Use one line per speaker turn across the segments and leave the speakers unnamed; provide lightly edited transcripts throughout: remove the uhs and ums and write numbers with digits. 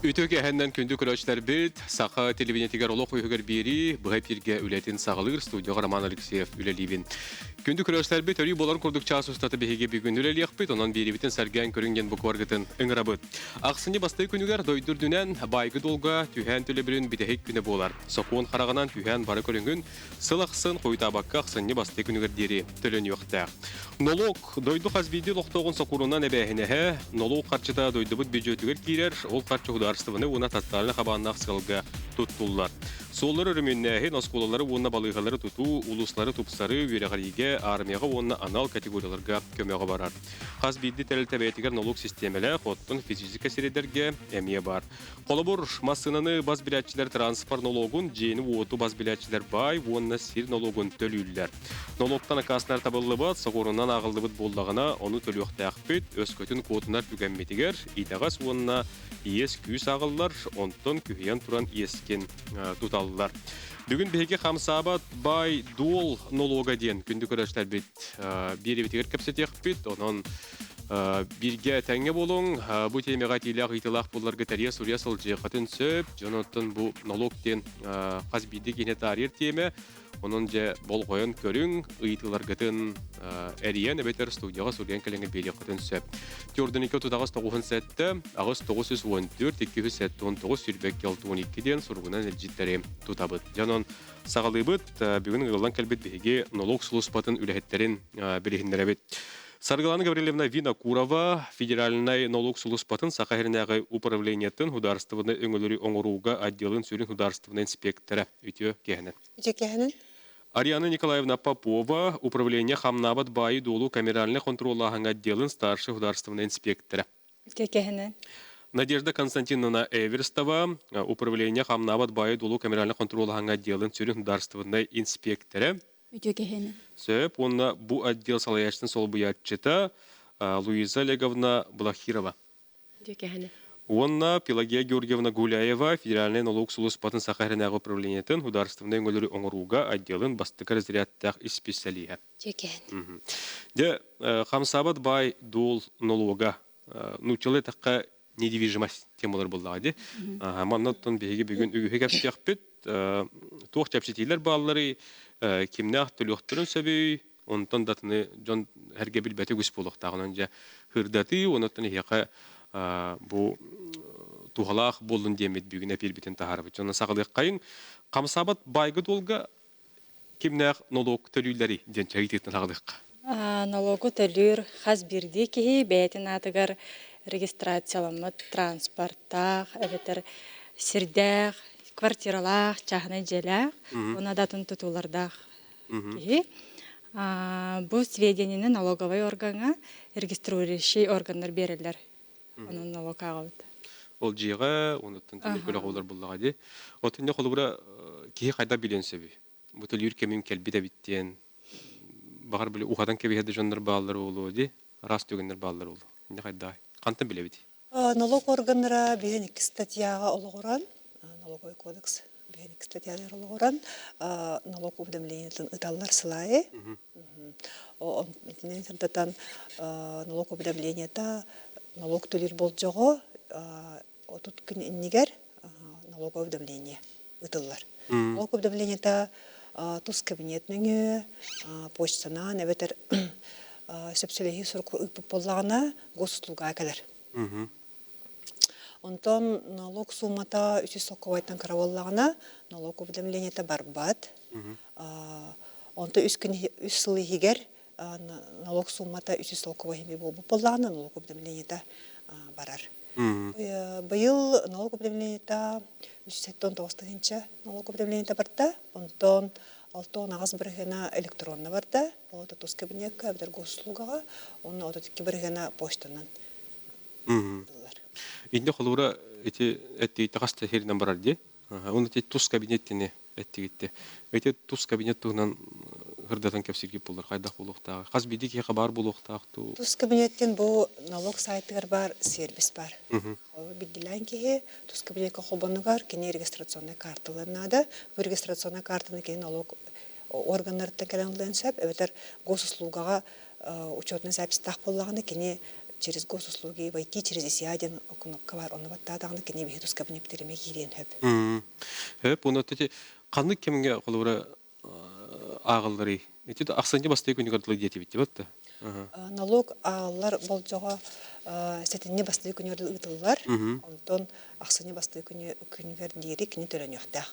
Ütök ähəndən kündü küröçlər bit, saqa televiziyyətigər olaq uyğur biri, bu hepirge ületin sağılır, studiyağa Roman Alekseyev ülelibin. Kündü küröçlər bit, örü bolan kurduk çağ sustatı behege bir gün üleliyaq bit, ondan biri bitin sərgən körüngen bu kvargıtın ıngırabıt. Aqsını bastığı günüger doydur dünen, baygı dolga, tühən tülebirin bitehek güne bolar. Sokuğun qarağanan tühən barı körüngün, sılaqsın qoytabakka aqsını bastığı günüger deri tülün yoxtaq. Nolog, doydu qazbidi loqtoğun sokurundan ebəhinəhe, nolog qarçıda doydu bud bücötüger kirer, ol qarçı hudarstığını ona tatlarını qabanına aqsılga tuttular. Solları örümünəhi, naskolaları ona balıqaları tutu, ulusları tupsarı, vereğarige, armiyağa ona anal kategoriyalarga köməğe barar. Qazbidi təlil təbəyetiger nolog sistemelə, xottun fizika seriderge əmiye bar. Qolabur, masınanı baz biletçiler transfer nologun, jeni otu baz biletçiler bay, ona sir nologun tölüller. Nologtan akaslar tabıllı bat, soğurundan ağıldı bud bollağına, onu tölüyoqtaq bit, öz kötün kodunar tügəmmetiger, itağas ona iyes küyüs ağıllar, ondan kühyen turan iyesken tutallar. Bugün biheki xamsabat bay dual nologa diyen kündü körəşlər bit, bir evitiger kapsetek bit, onun birge tenge bolun, bu temeğe tilaq itilaq bollarga tariya Suriya sılcı qatın söp, jonatın bu nolog den qazbidi gene tarih teme, onun je bol qoyan körün, ıytılar gıtın eriyen, ebeter studiyaga Suriyan kelenge beli qatın söp. Türdün 297, ağız 914, 279 sürbek yıl 12'den sorgunan elcitleri tutabıt. Janon sağalıbıt, bugün ığılan kelbet bihege nolog suluspatın ülehetlerin bilihinlere bit. Саргалана Гаврилевна Винокурова, федеральный налог сулуспатын Сахаринага управлениятын хударствыны өңөлөрү оңоруга отделын сөрүн хударствыны инспектора үтө кехенен. Ариана Николаевна Попова, управление Хамнабад Баи долу камеральный контроллаган отделын старший хударствыны инспектора.
Кехенен.
Надежда Константиновна Эверстова, управление Хамнабад Баи долу камеральный контроллаган отделын сөрүн хударствыны инспектора. Сөп, онна bu отдел салаяштын сол буятчыта Луиза Олеговна Блахирова. Онна Пелагея Георгиевна Гуляева, федеральный налог сулуспатын Сахаринага управлениятын хударствыны өңөлөрү оңоруга отделын бастыка разрядтах специалия. Де Хамсабад бай дол налога, нучылы такка недвижимость темалар булды. Маннаттан беги бүгүн үйгө кепсек бит, тоқ чапчетилер баллары kimne tülüktürün sebebi ondan datını John hergebil beti güç buluqtağın önce hırdatı ondan hiyaka bu tuğalaq bolun demet bugün epil bitin taharı. John sağlık kayın kamsabat baygı dolga kimne nolog tölüleri den çayıtın sağlık.
Налогу төлүр хаз бирди ки бетин атыгар регистрацияланмат транспорттах, эбетер сирдах, квартиралах, чахны желах, она датын тутулардах. Бу сведенияны налоговый органга регистрирующий органдар берилер. Onun налог агыбыт.
Ол жига, онуттан төлөкөлө колор буллага ди. Отунда колубура ки кайда биленсеби. Бу төлүр кемим келби да биттен. Багар биле ухадан кебеде жандар баалар болу ди. Рас төгөндөр баалар болу. Инде кайда? Кантан билебит?
Налог органнара бирен 2 статьяга олгоран. Налоговый кодекс бирен 2 статьяга олгоран. Налог уведомлениятын ыталлар сылайы. О интернеттен налог уведомленията налог төлөр болжого отут күн иннигер налог уведомление ыталлар. Налог уведомленията тус кабинетнің почтана нәбетер сөпселеги сұрқы үпіп болағына госуслуга әкелер. Онтан налог суммата 300 соққавайтан қаравалағына налог уведомленията барбат. Онта үс сылы егер налог суммата 300 соққавайын болып болағына налог уведомленията барар. Байыл налог уведомленията 379 налог уведомленията барда, онтан 6 ағыз біргена электронна барда, олата тус кабинетка, әбдер госуслугаға, оны отатыки біргена почтанан.
Инде қолуыра әтті тағасты херінен барар де, оны тус кабинеттіне әтті кетті. Әтті тус кабинет тұғынан ғырдатан кәпсерге болар, қайдақ болуқтағы. Қаз бейді кеға бар болуқтағы.
Тус кабинеттен бұл налог сайтығар бар, сервис бар. Білділән кеге, тус кабинетка қобанығар, кене регистрационный карталарынады. Бұл регистрационный картаны кене налог органнарыттан кәләңілден сөп, әбетер госуслугаға учетный запись тақ болағаны кене через госуслуги войти через исяден кнопка бар оны баттадагы кене бехтус кабинеттериме кирен хөп.
Хөп, оны тети канны кемге колура агылдырый. Эти аксанчы бастай күнү кырдылы диети битти батта.
Налог алар болжого сетинне басты күнөрдү ытыллар. Онтон аксыны басты күнүгөр дири кини төрөнөктө.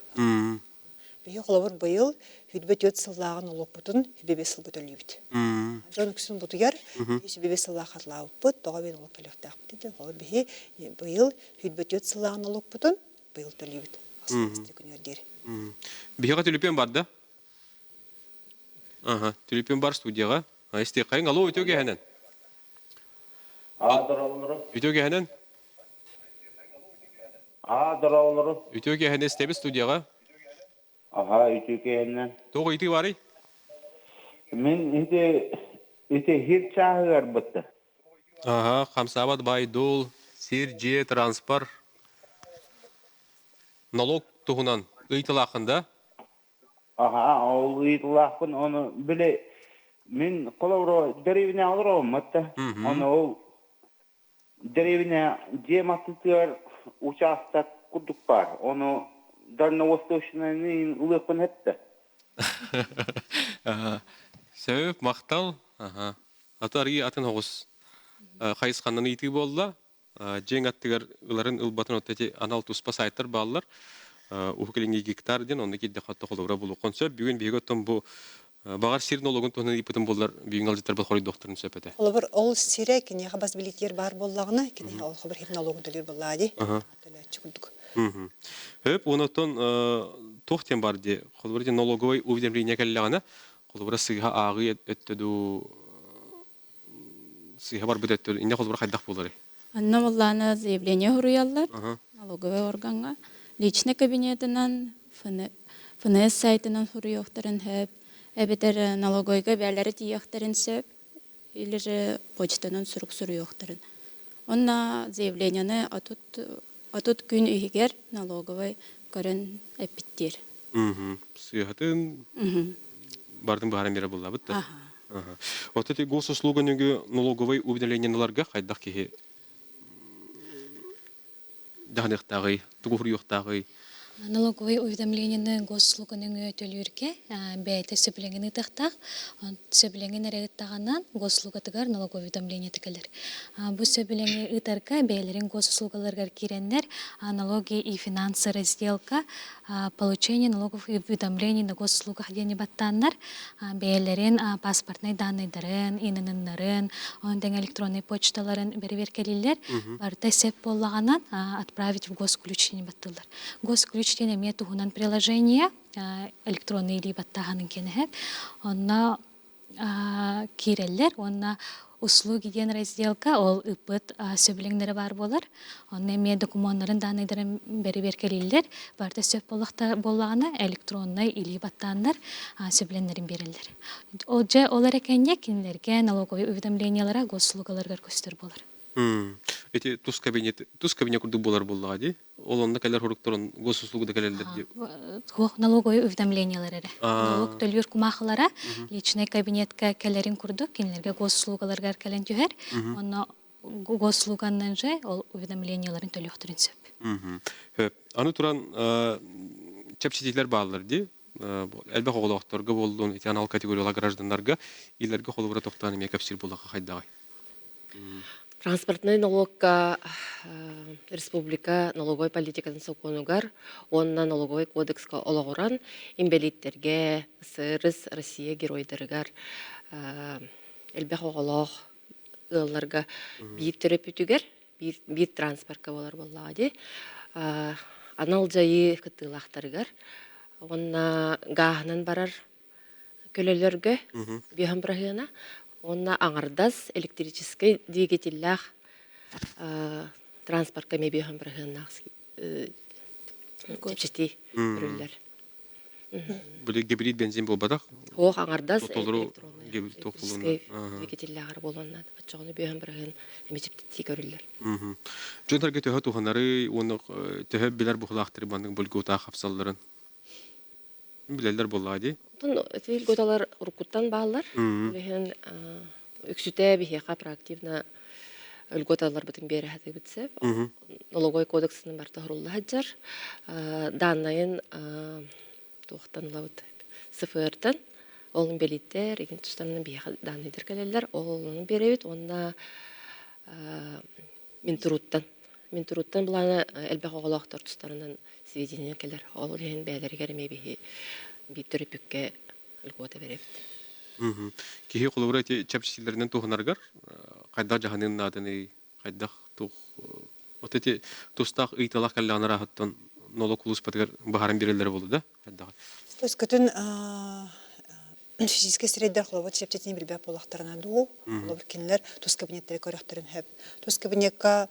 Бие холобор быйыл хүдбет өт сыллаган налог бутун хүбебе сылгы төлөйбүт. Жон күсүн бутуяр хүбебе сыллаг хатлааппыт, тога бен налог төлөктөкпүт деп холобор бие быйыл хүдбет өт сыллаган налог бутун быйыл төлөйбүт. Аксыны басты күнөр дири.
Бияга төлөпен бар да? Төлөпен бар студияга. Айсте кайын алуу өтөге ханан. Өтөге ханан. Өтөге ханан стебе студияга.
Ütüke henen.
Тоғы ити бары?
Мен ите хир чағығар бұтты.
Қамсабад Байдул, Сирже, Транспар. Налог тұғынан ұйтылақында?
Ол ұйтылақын, оны біле, мен қолауыра дәревіне алыр оғым, мұтты. Оны ол дәревіне дематытығар участак күрдік бар. Оны Дальневосточный улыпын етті.
Сөп, мақтал. Атарги атын оғыз қайысқаннан ити болла. Жең аттығар ұларын ұлбатын өттеті анал тұспа сайттар балылар. Ухкелінге гектар ден, онда кедде қатты қолуыра болу қонсөп. Бүгін бейгі өттім бұл бағар сирін олығын тұғынан ипытын болдар бүйін алжеттер бұл қорой доқтырын сөпеті.
Ол сире кене қабас билеттер бар боллағына, кене ол қабыр хеп налогын төлер боллады. Төләтші күлдік.
Хөп, онотон тоқтен бар де, қолыбыр де налоговой уведомление кәліліғана, қолыбыр сыға ағы өттіду, сыға бар бұд өттіду, инде қолыбыр қайдақ болары?
Анна болланы заявление хуруяллар налоговый органга, личный кабинетынан, ФНС сайтынан хуруяқтарын хөп, әбетер налоговойга бәлері тияқтарын сөп, или почтанын сұруқ сұруяқтарын. Онна заявленияны Атут күн үйгер налоговый көрін әппіттер.
Сыйхатын бардың бағарам бері болла бұтты? Отеті госуслугынығы налоговый уведомленияларға қайдақ кеге дағынықтағы, тұғырыйықтағы?
Налоговый уведомление госуслугының төлүрге бәйті сөбілеңін ұтықтақ, сөбілеңін әреттағаннан госуслугатығар налоговый уведомление тікілер. Бұл сөбілеңі ұтарға бәйлерін госуслугаларғар керенлер налоги и финансы разделка получение налоговых уведомлений на госуслугах дені баттаннар бәйлерін паспортный данныйдарын, инынынларын, ондан электронный почталарын берверкелілер барда сеп боллағанан отправить в госключение баттылар. Госключение метугунан приложение электронный или баттағанын кенеhet. Онна киреллер, онна услуги ден разделка, ол үпіт сөбіліңдері бар болар. Онна ме документларын данныйдарын берверкелілер. Барда сөп болағына электронный или баттандар сөбіліңдерін берілер. Олжа олар әкенде кенлерге налоговый уведомлениялара госуслугаларғар көстер болар.
Эти туз кабинет күрді болар боллаға де? Ол онда кәлер хорукторын госуслугыда кәлелдер де?
Налоговый уведомлениялары. Налог төлүр кумақылара личный кабинетка кәлерін күрді, кенлерге госуслугаларғар кәлен түйер. Онна госуслуганнан же ол уведомленияларын төліқтірін сөп.
Аны туран чәпчетейлер бағалар де? Әлбәқ оғылақтарға болуын, анал категориялар гражданларға илерге қолыбыра тоқтаны ме кәпсір болаға қайдағы?
Транспортный налогка республика налоговой политикасын соконугар, онна налоговой кодекска олагоран имбелиттерге сырыс Россия геройдырыгар элбэх оголох ылларга бир терапевтүгер бир транспортка болар боллади. Анал жайы кытылахтарыгар онна гахнан барар көлөлөргө бихан брахына онна аңардас электрический двигателях транспортка мебихан брахыннах чепчети бүрүллер.
Бұл гибрид бензин бол бадақ?
Оқ аңардас
электрический
двигателлер болуына бачоғыны бихан брахын мечептети көрүллер.
Жөнтәрге төһө туханары, оны төһө билер бұқылақтыры бандың бүлгі ұта қапсалларын. Билерлер боллади?
Тил готалар уркуттан бағалар. Үксүтә бихеқа проактивна налоговый уведомленияларын төлөқтөрүн сөп. Онна аңардас электрический двигателлер льготалар бутын бере хаты битсе. Налоговый кодексның бар тохрулла хаджар. Данайын тухтан лаут sıfırдан олын белиттер, еген тустанын бияға даныдыр кәлелер, олын беребет, онна Минтуруттан бұланы әлбәқ оғалақтар тұстарынан сведения кәлер. Ол ең бәлергер мебеге биттірі бүкке үлгота беребет.
Кихи қолуыра чапчилерінен туғынарғар, қайдақ жағанын надыны, қайдақ туқ... Вот эти тустақ ыйталақ кәллағына рахаттан налог улус патығар бағаран берелері болды, да?
То есть, көтін физический среддер хлопот септетіне білбәп болақтарына ду, олар кенілер тус кабинеттері көріқтерін хөп. Тус кабинетка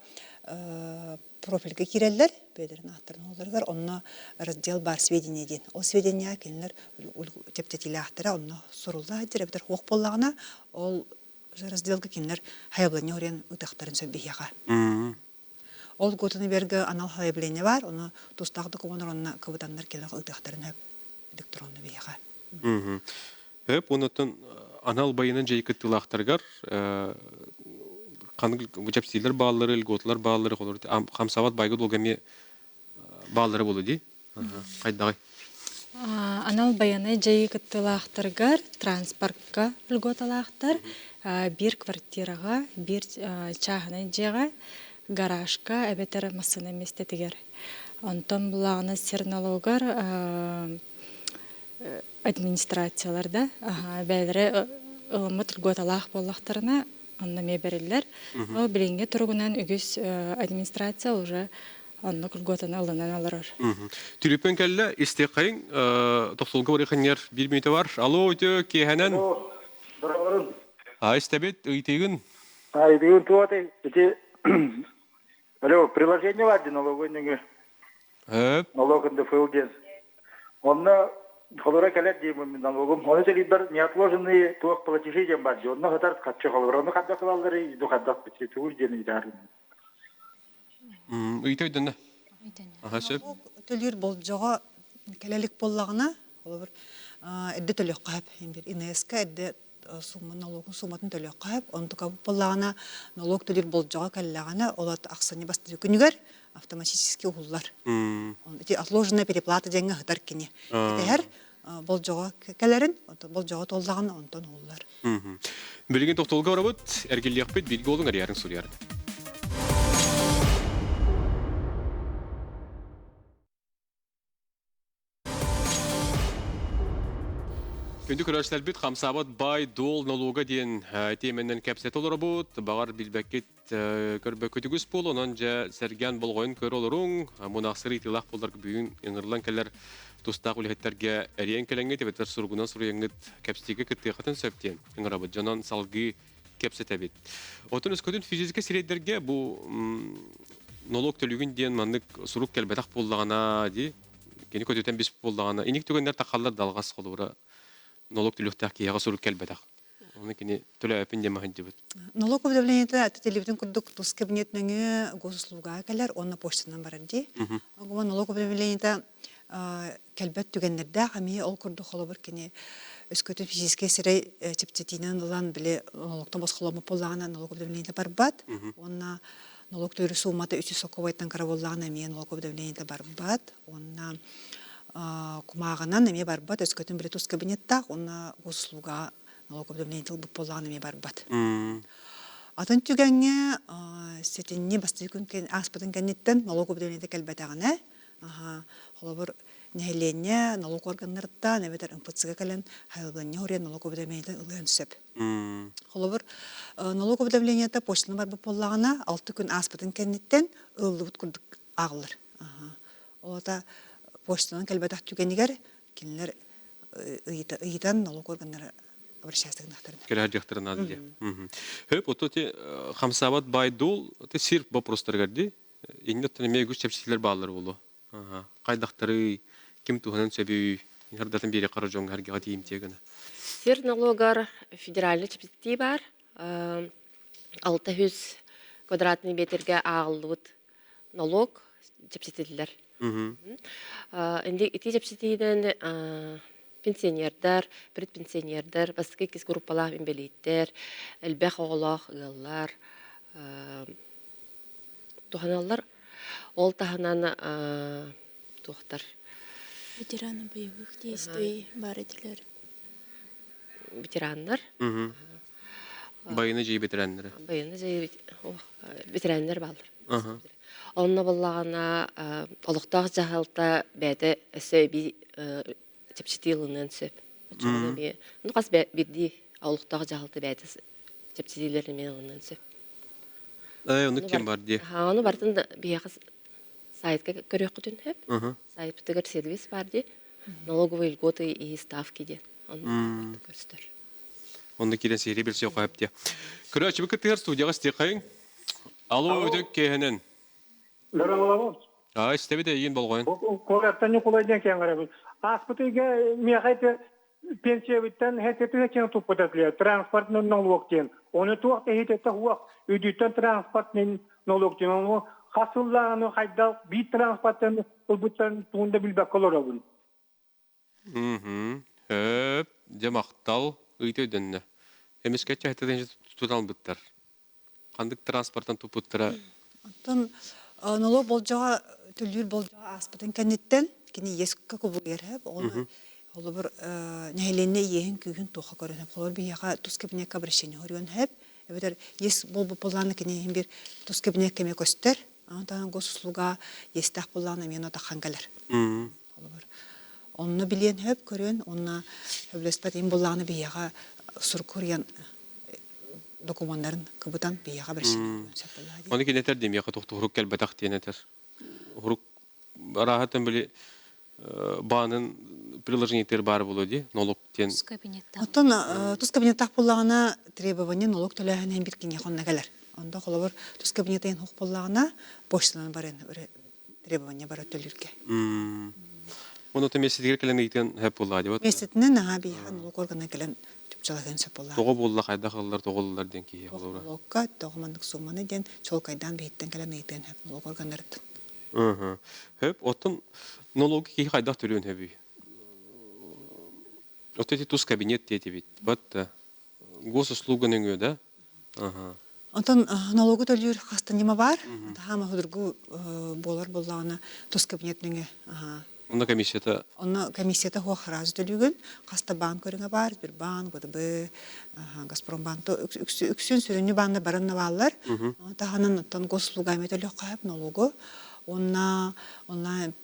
профильге киреллер, бәдерін ақтарын оларғар, онна раздел бар сведения ден. Ол сведения кенілер септетілі ақтыра, онна сұрулда әдер, әбдер хоқ болағына, ол разделға кенілер хайабланы орен ұтақтарын сөббейяға. Ол готыны бергі анал хайабланы бар, оны тустағы документар, онна кабыданлар келіға ұтақтарын хөп электронны бейяға.
Хөп, онытын анал байынан жайкы тылақтарғар, жапсилер бағалары, льготлар бағалары қолыр. Қамсават байгы долгаме бағалары болу дей? Қайдағай?
Анал баяны жайкы тылақтарғар транспортқа льготалақтар, бір квартираға, бір чағыны жеға, гаражка, әбетер масыны местетігер. Онтон бұлағына сер налогар администрацияларда бәлері ылымыт льготалақ болақтарына онна ме берілер. Ол білінге тұрғынан үгіз администрация уже онна льготаны алынан алырыр.
Түріпен кәлі істеқайын тоқтолға орықынер бір минуты бар. Алло, өте кейханан?
Дұрағырын.
Істебет, үйтегін?
Үйтегін туаты. Алло, приложение варды налогойныңы. Налог НДФЛ-ден. Онна холора калет деймін налогым. Оны сөйлейді бір неотложенные туақ платежи ден бар. Онна қатар қатшы холора. Оны қадда қылалдары, иду қадда бітетуір дені идарын.
Үйтегін?
Төлер бол жоға кәлелік боллағына, әдді төлек қағып, ИНСК әдді налогын суматын төлек қағып, оны тұқабып боллағына налог төлер бол жоға кәлелағына, олат ақсаны бастыры күнігер автоматически ұғылар. Отложенная переплата деньги ғыдар кене. Әр бол жоға кәлерін, бол жоға толлағына онтан ұғылар.
Білген тоқтолға орабыт, әргелі ақпет, білгі олың әрярын сұрярын. Күнді көрәшілер біт, қамсабат бай, дол, налога дейін теменнен кәпсет олар бұд, бағар білбәкет көрбі көтігіз бол, онан жа сәрген болғойын көр оларың, мұнақсыры итилақ болдар бүгін еңірлан кәлер тұстақ үліхеттерге әрен кәләңгет, әбеттер сұрғынан сұрғанғыт кәпстеге күттіғатын сөптен, еңірабыд, жанан салғы кәпсет әбет. Отын өскөтін физике сиреддерге бұл налог төлігін дейін маңдық сұрық кәлбәтақ болдағана дей, кені көтетен бес болдағана, инек түгендер тақалар далғас қолуыра налог төлөктәк кияга сурuk келбедак. Оны кини төлө әпин дема хәҗибет.
Налог уведомлениеда телевизион курдук тус кабинетнәңе госуслуга калар, онна почтадан барар ди. Агыма налог уведомлениеда келбет түгәннәрдә хәми ол курдук холобыр кини өскөтү физический сирей типтетинен улан биле налогтан башкалама поллагана налог уведомлениеда барбат. Онна налог төлө суммата 340 караволлагана мен налог уведомлениеда барбат. Онна кумағынан неме барбат, өскөтін біле тұс кабинетта, оны госуслуга налог уведомлениетел бұп болағын неме барбат. Атын түгенге сетінне басты күн аспытын кәнеттен налог уведомлениеті кәлбәтағына, қолабыр нәхеленне налог органдарда, нәбетер МПЦға кәлін хайылғанне ория налог уведомлениеті ұлғын сөп. Қолабыр налог уведомлениеті почтаны бар бұп болағына 6 күн аспытын кәнеттен ұлды бұт күрдік ағылыр. Олата почтадан кәлбәтақ түгенігер, кенілер ұйыдан налог органдары обращастығын ақтарына.
Кәрі әдіқтірін ады. Хөп, ото те қамсабат бай дол, те сирп бопростарғарды, еңдеттен еме күш чәпсейлер бағалар болу. Қайдақтары, кем туғанын сөбі, әрдатын бері қара жоңғы әрге ғады емтегіні.
Сир налогар федеральный чәпсейлер бар, 600 квадратный метрге ағылуыт налог чәпсейлер. Инде ити жапситиден пенсионердар, предпенсионердар, басқа кес группалар имбелиттер, элбэх оғылақ, ығылар, Туханаллар ол таханан тухтар
Ветераны боевых действий барытылар.
ветераннар,
Байыны жей бетерәннәре.
байыны жай ветераннар балдар.
Аха.
Онна боллагана олуктак жагалта бәте сөйби чепчитилынын сөп. Чоғына би, ну қас бидди олуктак жагалта бәте чепчитилерин менен сөп.
Оны кем бар ди?
Оны бартын бияқы сайтка көрөк күтүн хеп. Сайт битегер сервис бар ди. Налоговые льготы и ставки ди. Оны көрсөтөр.
Оны кирен сери бир сөй кайып ди. Көрөчү бекетер студияга стекайын. Алло, өтөк кехенен.
Здорово.
Истебе де ен болгон.
Колаттан Николайдан кең карабыз. Аспытыга мехайты пенсия биттен хетете кең туппататлы. Транспортный налогтен. Оны туак хетете хуак үдүттен транспортный налогтен. Оны хасылланы хайдал бит транспорттан улбуттан туунда билбек колорабын.
Хөп, жамактал ыйтөдөннө. Эмескече хетеден тутал буттар. Кандык транспорттан тупуттара.
Антон налог болжаға түллүр болжаға аспытын кәнеттен кини ескка кубугер хеп оны олы бір нәйленне ехин күйін тоқа көрін хеп қолыр бияға тускебіне кабрешені көрген хеп эбетер ес болбу боланы кини бір тускебіне кеме көстер антан госуслуга естах боланы мен отақан кәлер онны билен хеп көрген онна өблеспет ин боланы бияға сұр көрген документтарын кыбытан бияға біршін көрген.
Оны кенетер дем яқа тоқты хурук кәлбәтақ тенетер. Хурук рахатын біле бағының приложениетер бар болу де, налог тен.
Оттан тұз кабинеттақ болағына требование налог төләхін ән біткенге қонна кәлер. Онда қолы бір тұз кабинеттен хуқ болағына почтынан бар требование бар өтөлірге.
Оны өті месетігер кәлен ейтен әп болады.
Месетінен аға бияға налог органына кәлен түпчалаған сөп болады.
Тоғы болла қайда қалылар, тоғылылар ден кейе.
Налогқа тоғымандық суманы ден чол қайдан бейттен кәлен ейтен әп налог органнарды.
Хөп, оттын налоги кейі қайдақ төлеуін әбі. Оттеті тұз кабинет деті бейт. Бәтті госуслуганың өді.
Онтан налогы төлер қастан нема бар. Хама худыргу болар болағына тұз кабинетінің
Онда комиссията...
Онна комиссията хуақ разы төлігін. Қаста банк өріңі бар. Бір банк, БДБ, Газпром банкты. Үксін сүріні банды барынна балар. Тағанын оттан госуслуга метөлік қайып налогы. Онна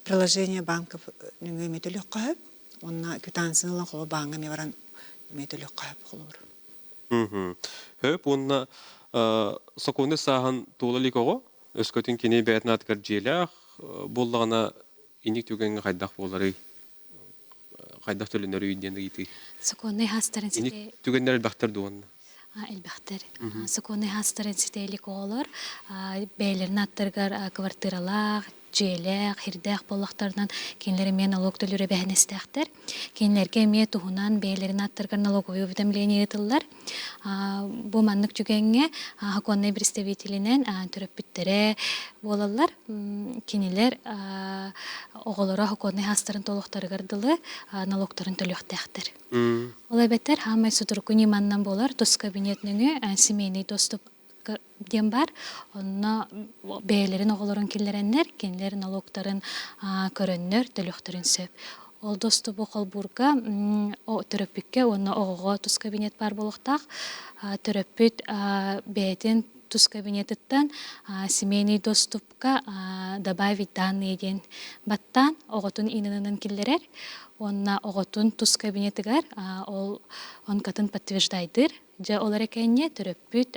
приложение банков нүңі метөлік қайып. Онна квитансынылан қолы банға ме баран метөлік қайып қолы бар.
Хөп, онна сақуынды сағын тоғылылық оғы. Өскөтін кене бәйтін атқар желіғ. Болдағына иник түгенге қайдақ болары, қайдақ төлінері үйденді кейті.
Соконный хастарын сите.
Иник түгенлер әлбәқтір дуанны.
Әлбәқтір. Соконный хастарын сителік олар. Бәйлерін аттырғар квартиралақ, желек, хирдек боллақтарынан кенлері мен налог төлері бәхінестәқтір. Кенлерге ме туғынан бәйлерін аттырғар налоговый уведомление етілдер. Бұл маннық жүгенге хаконный представителінен түріп біттері болалар. Кенелер оғылары хаконный хастарын толықтарғардылы налогтарын төліқтәқтір. Олай бәттер хамай судырку неманнан болар. Тос кабинетніңі семейный доступ дем бар. Онна бәйлерин оғыларын келлереннер, кенлер налогтарын көріннер, төліқтарын сөп. Ол доступу қолбурға түрөппікке, онна оғыға тұз кабинет бар болықтақ, түрөппіт бәйтін тұз кабинетіттен семейный доступқа добавить данные ден баттан оғытын инынын келлерер. Онна оғытын тұз кабинетігер, он катын подтверждайдыр. Жа олар әкәнне түрөппіт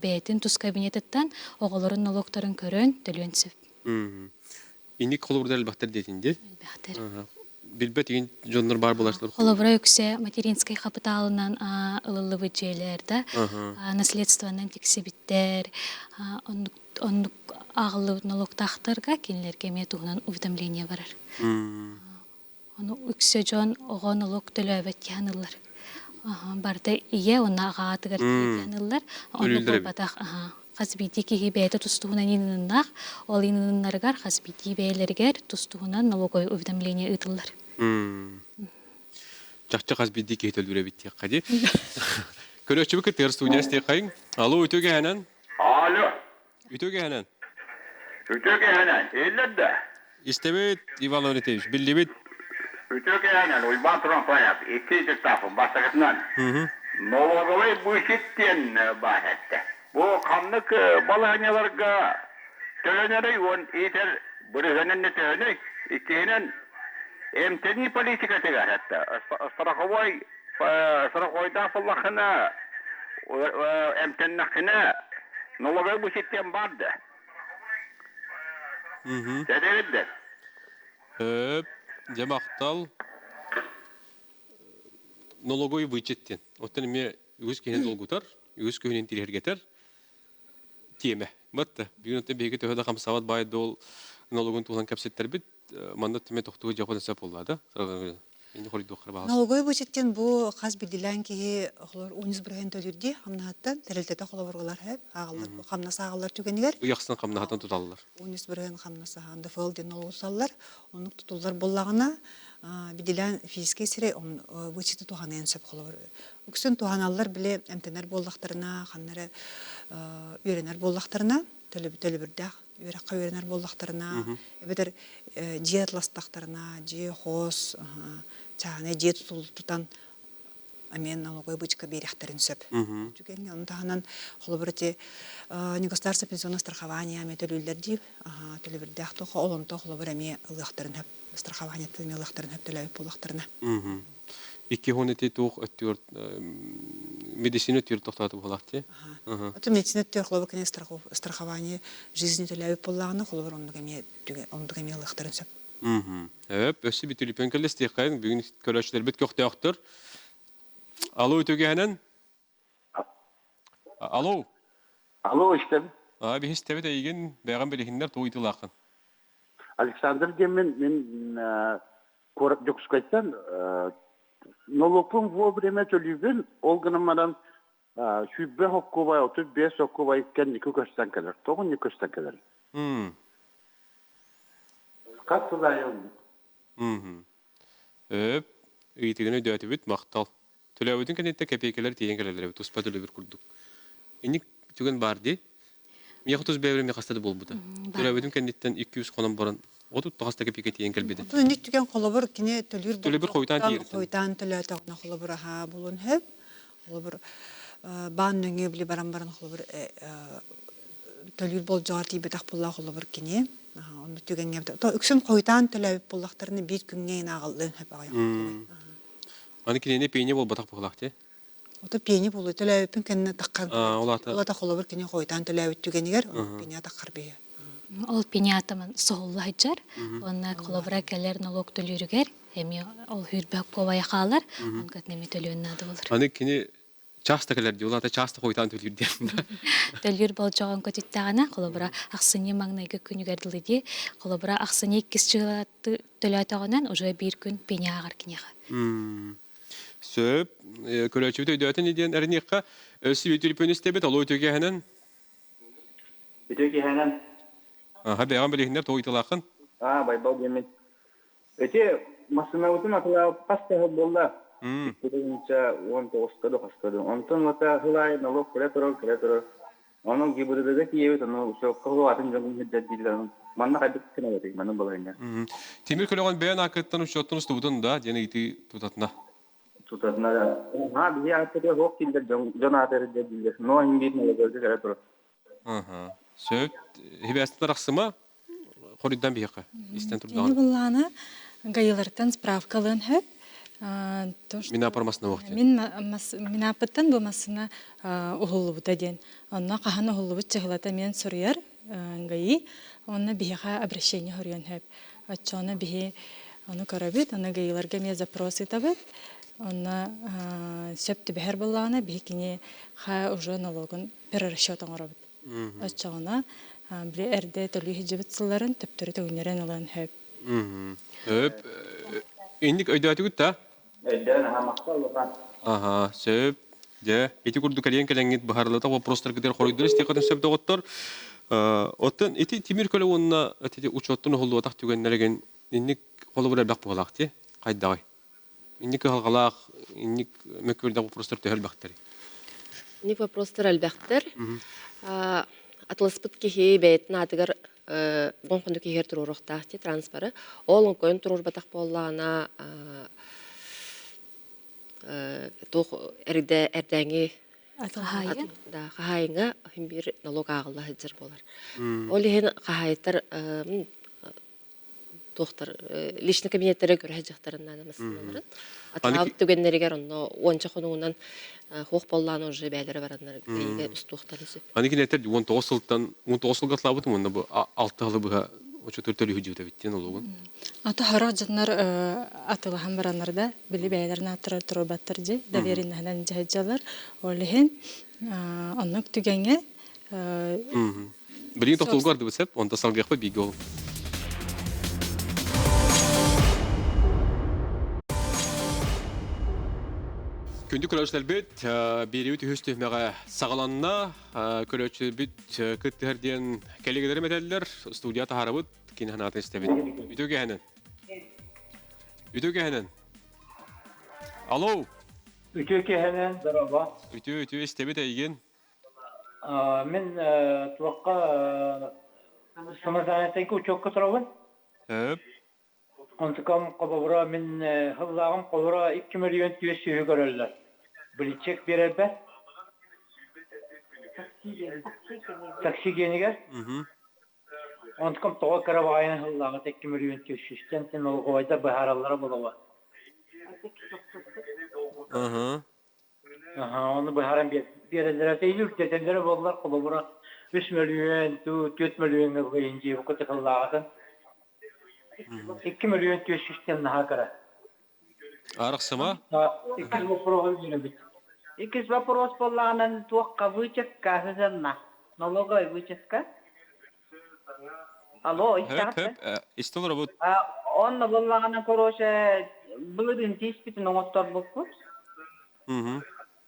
бәйтін тұз кабинетіттен оғыларын налогтарын көрін төлөнсіп.
Иник қолыбырда әлбәқтір детінде?
Әлбәқтір.
Билбет еген жонлар бар болашылар?
Қолыбыра өксе материнской капиталынан ылылы бүджелерді, наследстводан тексебіттер, ағылы налогтақтарға кенлерге метуғынан уведомление барар. Оны өксе жон оға налог төлөбет янылар. Барды ие, оны аға атығар янылар. Оны болбатақ қазбейді кеге бәйті тұстуғынан иныннақ, ол иныннарғар қазбейді бәйлергер тұстуғынан налогой уведомление ұтылар.
Жақчы қазбейді кейті өлдіре бітті қади. Көрөчі бүкі тер студиясты қайын. Алло, өтөге әнен?
Алло,
Ütüge henen.
Ütökehänen, ellerde.
İstebet Ivan Leonidovich, billibit.
Ütökehänen, uyban turan payak, iki tarafın baştakasından. Nologovay bu işitten bahsette. Bu kanlık balıhanyalarga töleneri on iter bırıhının ne töleni, ikinin emteni politika tegar hatta. Страховойда фаллахына, emtennakına nologovay bu işitten vardı. Dedevide.
Höp, Cemaqtal nologoy vıçetten. Otten me üz kenen dolgutar, üz köhnen tiler geter. Tiyeme. Batta. Bir gün bege töhede 5 saat bayda ol nologun tuğlan kapsetler bit. Manda teme toxtuğu jaqon sap bollada. Indi xoli doqar bağız.
Налоговый бюджеттен бу хас билдилен ки холор 11 бирген төлүрди хамнаттан терелтете холоборголар хеп агалар хамна сагалар түгенигер
Уяқсынан қамна хатан tutаллар.
11 бирген хамна саганда фолден налогусаллар онук тутулдар боллагына билдилен физикий сире он вычеты туганен сеп холобор үксүн туганаллар биле эмтенер боллактарына ханнары үйренер боллактарына төлөбүрдак үйрөккө үйренер боллактарына эбетер диетластактарына же хос чағане жет тутан амен налоговый бычка берехтерин сөп. Түген онтаһанан холобырте негосударство пенсионное страхование ме төлүлдерди, төлөбүрдак то олонто холобыр эме ылыктарын хөп страхование тыме ылыктарын хөп төлөп булактарына.
Икки хонети тух өттүр медицина төр токтатып болакты.
Это медицина төр холобыр кене страхование жизни төлөп буллагына холобыр ондугеме ылыктарын сөп.
Evet, ösü bir tülüpen kellestik kayın. Bugün körüşler bit kökte yoktur. Alo, ötüge henen? Alo.
Alo işte.
Abi hiç tebet eygen, beğen belihinler toğuydu lakın.
Александр Демин, мен корак жокускайтан, налогун вовремя төлөбүн, олганымадан шүббе хоккубай, 35 хоккубай кен 2 көстөн келер. Тогун 2 көстөн келер. Katılıyorum.
Öp, iytigini ödüyatı bit, maqtal. Tülöbüdün kenette kepeykeler tiyen kelelere, tuspa tülöbür kurduk. İnnik tügen bardi, miye 30 bevre mi kastadı bol buda. Tülöbüdün kennetten 200 konan baran, o tut tağasta kepeyke tiyen kelbedi.
Ник түген холобыр кине
Төлөбүр койтан тиер.
Койтан төлөтөгүнө холобыр аха булун хеп. Холобыр банныгы биле баран холобыр төлүр бол жар тийбетак булла холобыр кине. Onu tügen yaptı. To üksün koytan төлөп буллактарны бир күнгө агылдын хеп ага.
Аны кинене пейне бол батак булакты.
Ото пейне болу төлөпүн кенне таккан.
Олата.
Олата холобыр кине койтан төлөп түгенигер, пейне таккар бе.
Ол пенятамын соолла хаджар. Онна колобра келер налог төлүрүгер. Эми ол хүрбөк ковая калар. Онкат неме төлөннады болор.
Аны кине часто келер ди, олата часто койтан төлүр ди.
Төлүр бол жогон көтүттагана колобра аксыны маңнайга күнүгердилди ди. Колобра аксыны 2 жылаты төлөтөгөнөн уже 1 күн пенягар кинега.
Сөп, көрөчүбүтө өдөтөн иден эрникка өсү бүтүлүпөнүстебет алуу өтөге ханан.
Ütökehänen.
Aha, beğen bilgiler toğuytulakın.
Baybal Демин. Öte masınavutun atıla pasta bolda. Bütünce 19 kadı hastadı. Ondan vata hılay nalog kreatör. Onun gibi de ki evet onu çok kalı atın canım hiddettiler. Manna kaydık kına vedik manın balayına.
Timir köleğen beğen akıttan uçuyortunuz tutun da yine iti tutatna.
Tutatna da. Ha bir artık yok kilder can atır dediler. No hindi nalog kreatör.
Aha. Söp, hibesinde raksıma Хориддан бияка. Истен
Эни
турдаган.
булланы гайылардан справкалын хөп.
Мин апармасына вакыт.
Мин апыттан бу масына ухулубута ден. Онна кахана ухулубут чыгылата мен сурьяр гаи. Онна бияка обращение хорьян хөп. Ачона бие оны карабит, оны гайыларга мен запросы табыт. Онна сөптү бехер булланы бикине ха уже налогын перерасчетон оробут. Ачона бир эрде төлү хижибит сылларын төптөрү төгүнөрөн алан хөп.
Höp. Indik öydätügüt da.
Öydän ha maqsal.
Aha, söp. Ja, iti kurdu kaliyen kelengit baharlata вопрос gider horuydur istiqatın söp dogottor. Otten iti timir köle onna iti uçottun hollu ataq tügenlergen indik holu bir bak bolaqti. Qayday. Indik halgalaq, indik mökürde вопростар töhel baktari.
Не вопростар әлбәхтер. атылыспыт кихи бәйтін атыгар гонхонду кихер турурухтахти транспары. Ол онкойын турур батақ боллағына тух эрдәңи қахайыңа бир налог ағылы хыджыр болар. Ол ехен қахайттар тухтар личный кабинеттері көрі жақтарынан мысыларын. Атылабыт түгеннерігер онны онча қонуынан хоқ болланы уже бәлері баранлар кейге ұстуқтар өзі.
Аны кенеттер 19 жылға атлабытым, онда бұл 6 жылы бұға очу төртөлі хүджуді біттен олуғын.
Аты харақ жаднар атылыған баранларда білі бәйлерін аттырар тұру баттыр же, довереннахынан жайджалар. Олығын оннық түгенге
Бірін тоқтылғарды бітсеп, онда салғақпа бейгі ол. Күнді көрәшілер бет, береуі түйісті мәға сағаланына, көрәшілер бет күттіғерден кәлегелері мәтәлілер, студия тахары бұд, кейін ханатын істебет. Үтөге әнін. Үтөге әнін. Алло.
Үтөге әнін, здорово.
Үтө істебет әйген.
Мен туаққа самозанятайға учетқа тұрауын. Онтыкам қобыра мен хыллағым қобыра 2 миллион түйес сүйі көрілдер. Білічек берер бә? Такси генігер? Онтыкам тоға кірі бағайын хыллағы 2 миллион түйес сүйістен сен ол қойда бұхаралары болуға. Оны бұхарам берелер. Әтейлі үртетендері болылар қобыра 3 миллион, 4 миллион қойын жейбі күті хыллағысын. 2 миллион түйес сүйістен наға кірі.
Арықсыма?
2 вопрос жинебит.
2 вопрос боллағынан туаққа вычетка хызынна. Налоговой вычетка. Алло, истағыты?
Истол работ.
Онны боллағынан көрөше бұлырын тиспетін оңоттар бұлпұт.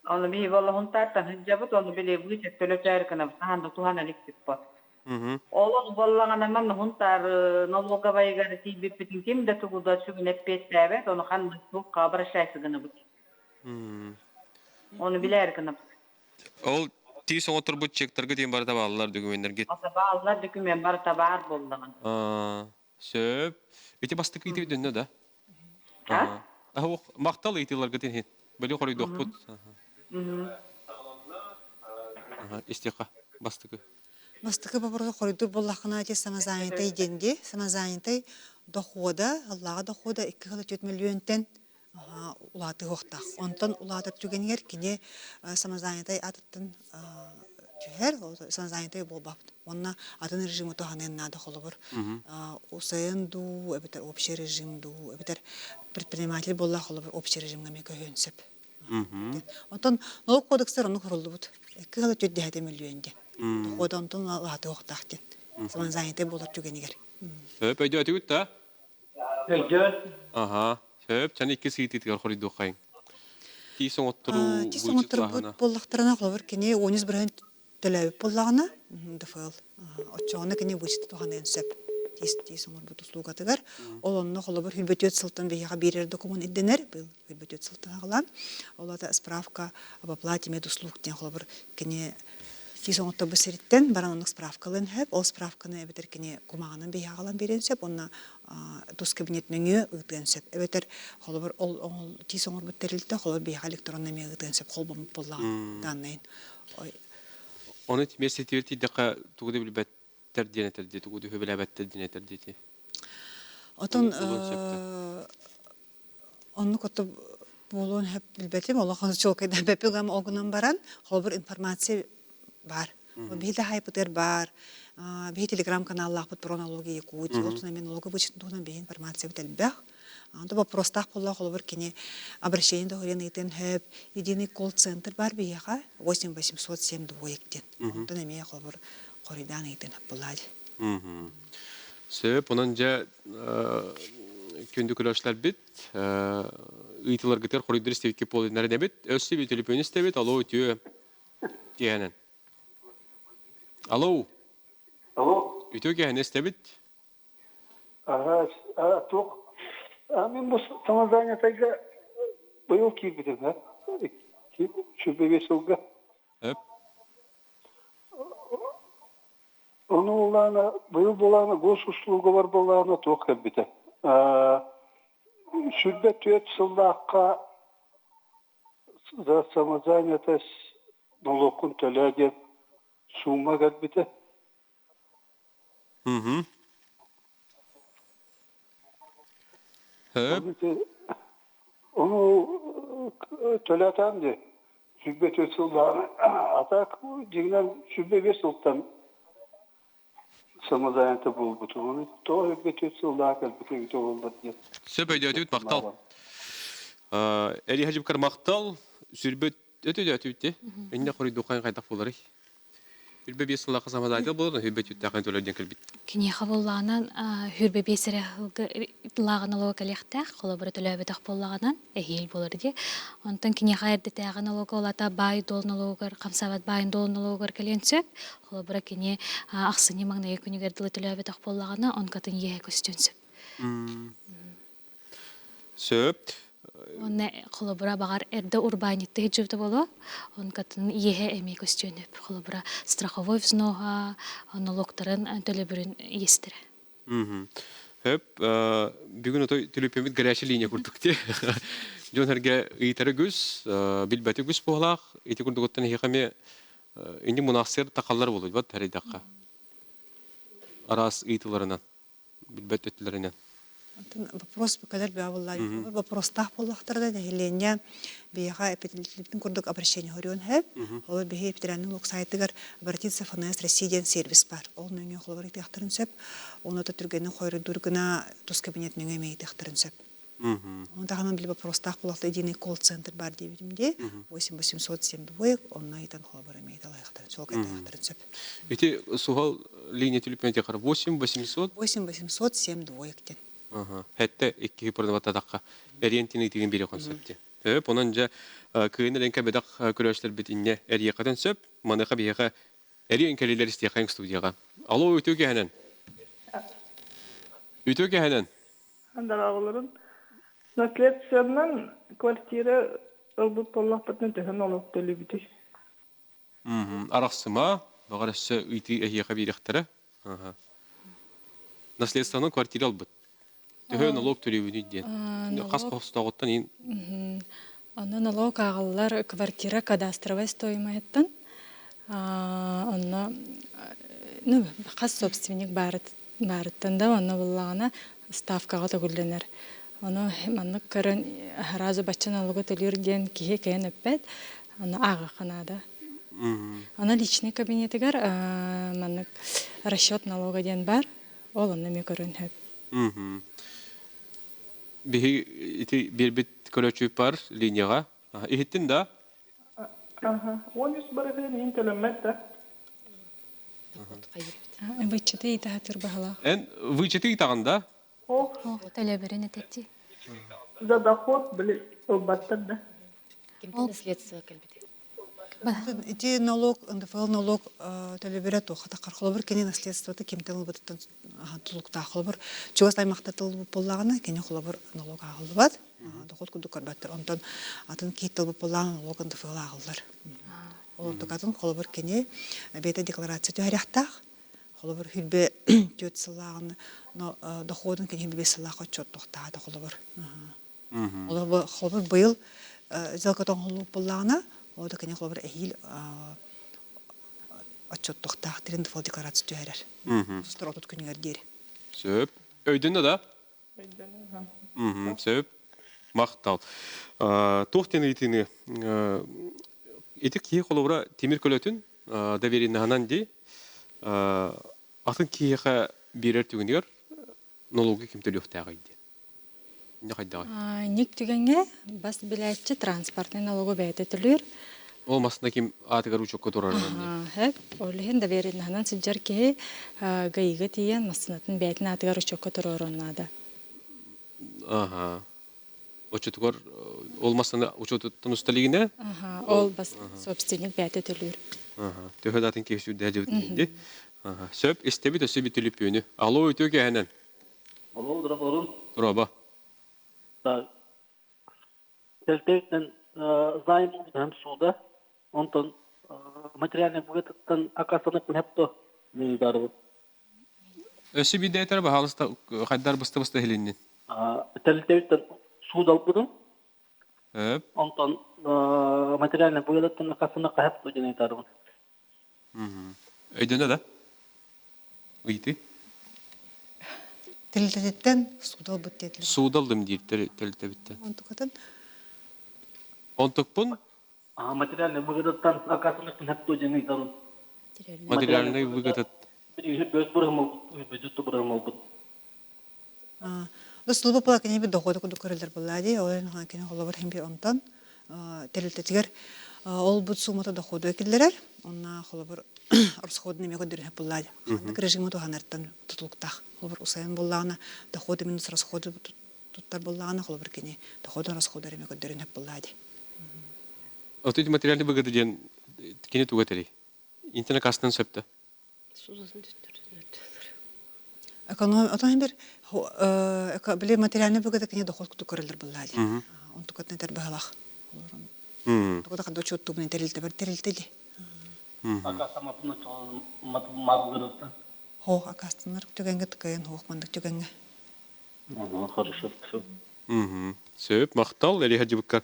Оны бей болла хунтартан хыджабыт, оны біле вычет төлөп жайркына сағанды туғана лексіп бұт. Олың боллағана мен хунтар налоговайгары тиспетін кемді тұғуда сүгін әппет сәбет, оны қанды тұққа обращайсығыны бұт. Onu bilerken.
Ol tez otur bu çektirge diyen barda bağlılar dökümenler git.
Asa bağlılar dökümen barda bağır bolduğun.
Söp. Eti bastık iti dönne da. O maqtal itiler giden hin. Böyle koruy dokput. İstiqa bastık.
Бастыкы бабырга коридор боллахына те самозанятый деньги, самозанятый дохода, Аллага дохода 2,4 миллионтен улаты хоқтақ. Онтан улатыр түгенер кине самозанятый атыттын түхер, самозанятый болбапты. Онна атын режимы тоғанен нады қолыбыр. Усайын ду, әбітер общий режим ду, әбітер предприниматель болла қолыбыр общий режимға мекі хөнсіп. Онтан налог кодекстер оны құрылды бұд. 2,4 миллионде. Дохода онтан улаты хоқтақ ден. Самозанятый болар түгенер.
Öp, ödü ötü da?
Ödü.
Aha. Öp, sen iki sıyıt itigar xoridu xayın. Tiyson otturu...
Tiyson otturu bu bollaqtarına qolabır kene 13 birhen tölәбіп боллағына ДФЛ. Отчоғына кene вычет туған енсеп. Тiyson bu услугатыгар. Ол онны qolabır hülbötөт сылтын бейіға берер документ едденер. Бұл hülböтөт сылтын ағылан. Олада справка об оплате медуслуг ден qolabır kene Тисон отто бисириттен баранлык справкалын хеп, ол справканы эбетер кине кумагынын бейагалан беренсеп, онна тус кабинетнеңе ыгденсеп. Эбетер холбор ол тисон орбуттерилте холбор бейага электронна ме ыгденсеп холбом боллаган даннайын.
Оны тимесетиверти дека тугуде билбеттер денетер де, тугуде хөбелебеттер денетер дети.
Отон онну котто болуун хеп билбетим, олохан чолкайда бепилгам огунан баран, холбор информация бар. Бейді хайпытер бар. Бей телеграм-каналлах бұд пронология якут. Олтына мен олығы бұчын туғынан бей информация бітел бәқ. Анда ба простақ болла қолы бір кене обращение доғырен ейтен хөп. Единый колл-центр бар бейіға 8807 дуойектен. Ондан әмей қолы бір қорыдан ейтен хөп болады.
Сөп, онан жа көнді күләшілер бит. Үйтілер гітер қорыдыр істевітке полы нәріне бит. Өсі бей телефон істевит, алло өтіе дегенен. Алло.
Алло.
Ütüge ne istebit?
Тоқ. Мен бұл самозанятайға бұйыл кейіп бітім, шүрбе бес олға.
Өп.
Onu olana, bu bolana goş uçluğu var bolana toq kelbite. Sürbet tüet sıllıqqa za samazaniyata nolokun tölege suma kelbite.
Hep.
Onu tölatan de. Sürbet tüet sıllıqqa atak cignen sürbet bir sultan samazaniyata bulbutu. Onu toq tüet sıllıqqa kelbite bito oldu diye.
Söp ödüyatüt maqtal. Eri hacip kar maqtal sürbet ödüyatüt. Ende qori duqan qaytaq bolary. Hürbe bir sıllaqa samazayda bolur, hürbe tüttaqan tölöden kelbit.
Кинеха боллаганан хүрбе бесере лаган алга калехтах, холобра төлөбетах боллаганан эхил болор ди. Онтон кинеха эрде таган алга олата бай дол налогар, камсават бай дол налогар каленсеп, холобра кине аксыны маңнай күнүгөр дылы төлөбетах боллагана он катын ее көстөнсөп.
Söp.
Онна холобра багар эрде урбанитте жөптө боло, он катын ие эми көстөнөп, холобра страховой взноға, налогтарын төлөбүрүн естире.
Hep bugün otoy tülüpemit garajı linya kurduk diye. Jon herge itara göz, bilbeti göz poğlaq, iti kurduk ottan hekame indi münasir takallar bolu, bat her dakika. Aras itilarından, bilbet ötülerinden.
Вопрос когда бявалла. Вопрос тах боллахтарда дәһиленә бияга эпителиптин курдук обращение хорон һәп. Ол бихе эпителенин лок сайтыгар обратиться ФНС Россияден сервис бар. Ол нөңе хлорид тахтарын сөп. Оны да түргәнне хойры дургына тус кабинет нөңе мей тахтарын сөп. Онда һәм бил вопрос тах боллахта единый колл-центр бар дибидимде. 8807 двоек, онна итан хлобара мей талайхтар. Сол кайтахтарын сөп.
Эти сухал линия тülüpемите кар 8800
8807 двоектен.
Хәтта iki продавата дакка ориентины деген бире концепте. Хөп, онанжа кыйныренке бедак көрөшлөр битинне эрияқадан сөп, маныка бияга ориенкелелер истеқан студияга. Алло, өтөге ханан. Өтөге ханан.
Андараларын наследственнан квартира ылбыт боллаппатын төһөн олуп төлүбүтү.
Араксыма, багарасы үти эрияка бирехтера. Наследственнан квартира албыт. Төһө налог төлөбүнү дие. Кас костоготтан ин.
Аны налог агаллар квартира кадастровая стоимосттан. Аны кас собственник барыттан да аны буллагана ставкага төгүлленер. Аны маннык кырын разы баччан налогы төлөрген кие кен өппет. Аны ага канада. Аны личный кабинетигер маннык расчет налога ден бар. Ол аны мекөрүн хөп.
Bihi iti birbit kölöçüp бар линияга. Ихиттин да?
Он юс барыгын интелемет.
Вычыты ите хатыр бахала.
Эн вычыты тагында?
О,
төлөбүрүн этетти.
За доход били баттырда.
Наследство калбите.
Эти налог, НДФЛ налог төлөбөрө тохата кархолбур кене наследствоты кемтел быттан тулукта холбур. Чугас аймакта тыл боллагына кене холбур налог агылбат. Доход куду карбаттыр. Онтон атын киттел боллаган налог НДФЛ агылдар. Ол токатын холбур кене бета декларация төһәрәхтах. Холбур хүлбе төт сылагын доходын кене бе сылага чот тохта холбур. Ол холбур быйыл зелкатон холбур боллагына Ода кене холбар эхил отчеттохтах тирин дефол декларация төһәрәр. Сторотут күнүгөр дер.
Сөп. Өйдөн да? Сөп. Мактал. Тохтен итини этик ки холбара темир көлөтүн довереннанан ди атын киеха берер түгүнөр налоги ким төлөктагы ди. Не кайда?
Ник түгенге бас билетчи транспортный налогы бәйте төлөр.
Ол масында ким атыгар учокко турар.
Хәп, олehen довереннанан сиджар ки гайга тиен масынатын бәйтен атыгар учокко турар оннада.
Учетугар ол масында учеттун усталыгына?
Ол бас собственник бәйте төлөр.
Төһөдатын кешү дәҗүт ди. Сөп истеби төсөби төлөпүнү. Алло, өтөге ханан.
Алло, дурабарым.
Дураба.
Да. Телтектен займ һәм суда. Онтон материальный бюджеттан акасаны хәпто Мен дарбы.
Өсі бидейтер бағалыста қайдар бұсты хеленнен.
Тәлтәбіттен су далбыдым.
Өп.
Онтан материальный бұйылаттың қасына қағып көден дарбы.
Өйдені да? Үйті?
Тилтеттен судал бүттетли.
Судалдым дейір тәлтәбіттен.
Онтукатын
Онтықпын?
Материальный бұйылаттан қасына қағып көден дарбы.
Материальный выгодат.
Bir göz bırakmalı, vücudu bırakmalı.
Служба плакания би доходу куду көрөлөр буллади, олар хакин холобор хем би онтан телтетигер ол бут сумата доходу экиллерер, онна холобор расходны мега дөрһә буллади. Ханны режимы туханартан тутулуктах. Холобор усаян буллагына доходы минус расходы туттар буллагына холобор кини доходу расходы мега дөрһә буллади.
Вот эти материальные выгоды ден кини тугатели. Интернет кастан сөпті.
Отан бир биле материальный выгода кини доход куду көрөлөр буллади. Онтукатны тер баалах. Туката кадо чотту мен терилтели.
Акасама пуна мат
Хо, акастынар түгенге тыкайын хоқ мандык түгенге.
Хорошо.
Сөп, мақтал, әлі хаджибыққа.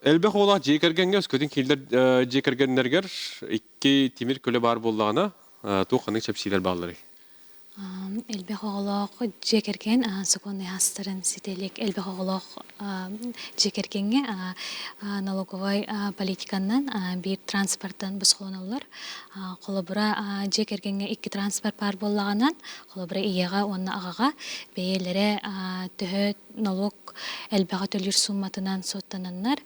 Әлбәқ ола жекергенге, өскөтін келдер жекергенлергер, икки темір көлі бар болдағына, туқаның шапсилер бағылары.
Элбэх оголох жекерген законный хастарын сителек элбэх оголох жекергенге налоговой политиканнан бир транспорттан бусхолоналар колобура жекергенге икки транспорт бар боллаганан колобура ияга онна агага бейлере төһө налог элбэха төлүр сумматынан соттананнар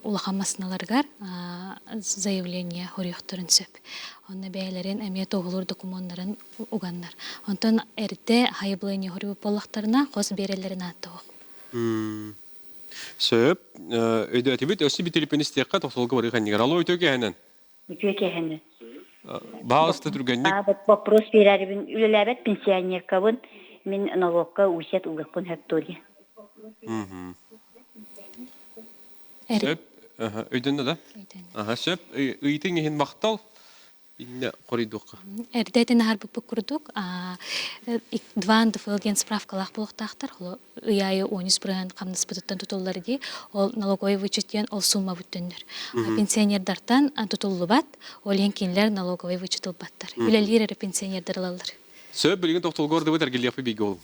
улахамасыналаргар заявление хорюхтырын сөп. Онна бәйлерин әмие тоғылыр документарын уганнар. Онтон әрде хайыблыйне хорю боллақтарына қос берелерін аттығық.
Сөп, өйді әтебет, өсі бі телепеністеққа тоқтолғы бары қаннегер. Ало өтөке әнен?
Өтөке әнен.
Бағысты түргеннек?
Вопрос берәрібін, үліләбет пенсионер кабын, мен налогқа усет ұлықпын həптөді.
Сөп, өйденді да? Сөп, өйтің ехін мақтал, инне қоридуққа.
Әрдәйтін әрбіп күрдік, дван дұфылген справкалақ болықтақтар, ұяйы 13 бірген қамныс бұтыттан тұтылылар де, ол налоговый вычеттен ол сумма бүттіндір. Пенсионердартан тұтылы бат, ол енкенлер налоговый вычетіл баттар. Үләлер әрі пенсионердар алалар.
Сөп, білген тоқтыл көрді бұт әргелі яқпы бейгі олым.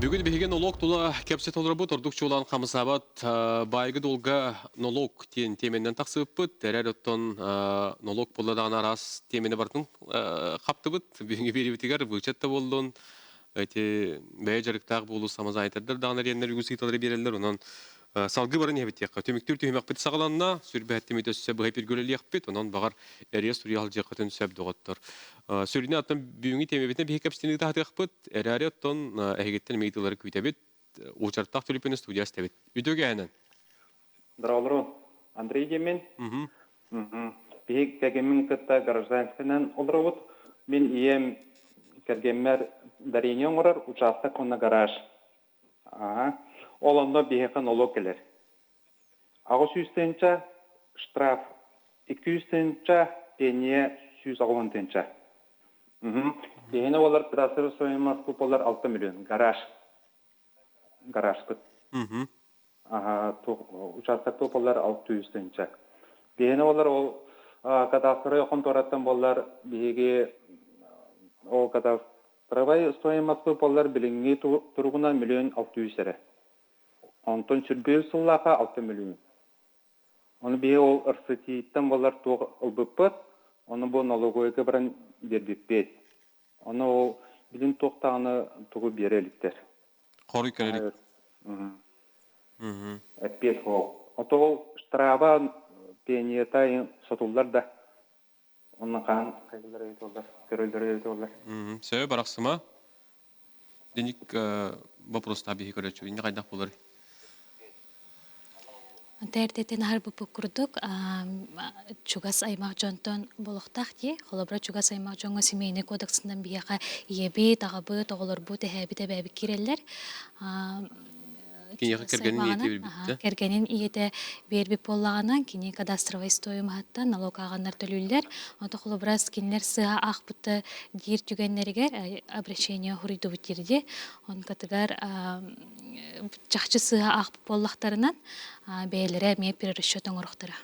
Бүгін бейген налог тұла кәпсет олар бұт, ордық чуылан қамысабат байғы долға налог теменнен тақсып бұт, әрәр өттен налог болладаған арас темені бардың қапты бұт, бүгінгі бері бітігер бұлчетті болдың, бәй жарықтағы болу самыз айтырдыр, дағынар енлер үгіз ұйталары берелер, онан салғы барын ебеттеққа. Төміктер түймек біт сағаланына, сүрбі әттемет өсі бұғай пергөлелі еқпет, онан бағар әрия сүрия алжеққа төн сөп доғыттыр. Сүріне аттан бүгінгі темебетіне бейік әпістенді тағытықпыт, әрі аттан әйгеттен мейтілері көйтәбет, ұлчарттақ төліпені студия істәбет. Үтөге әнін?
Здравствуйте, Андрей Демин. Бейік кәгемін күтті гражданскінен олырауыт. Мен ием кәргеммер даренен орар, участок онна гараж. Ол онда бейіқі налог келер. Ағыз 100 штраф, 200 пение 160 Бейіні олар пирасыр сойымас көп олар 6 миллион. Гараж күт. Участок топ олар 600 Бейіні олар ол кадастры оқын тораттан болар бейге ол кадастрывай сойымас көп олар біліңге тұрғына 1,600,000. Онтон сүрбеу сыллаға 6 миллион. Оны бей ол ұрсытиеттен болар тоғы ұлбыппыт, оны бұл налогойға бірін бербеппет. Оны ол білін тоқтағыны тұғы береліктер.
Қоры кәрелік?
Әппет ол. Оты ол штрафа пениетайын сатулар да. Оның қаған қайғылар өйті олар, көрілдер өйті олар.
Сөй, барақсыма? Денік вопрос табиғи көречу. Енді қайдақ болар?
тәртетен харбы пукурдук чугас аймак жонтон болохтах ди. Холобра чугас аймак жонго семейный кодексинен бияка иеби, тагыбы, тоголорбу, тэһэби, тэбэби киреллер.
Кинеге кергенин ниети билбитте.
Кергенин иете берби поллаганан кини кадастровый стоиматта налог аганнар төлүллер. Онто холобрас кинлер сыга ахпыты дир түгеннеригер обращение хурыйду бутирди. Он катыгар чахчы сыга ахпы поллахтарынан бээлере ме перерасчётон орохтара.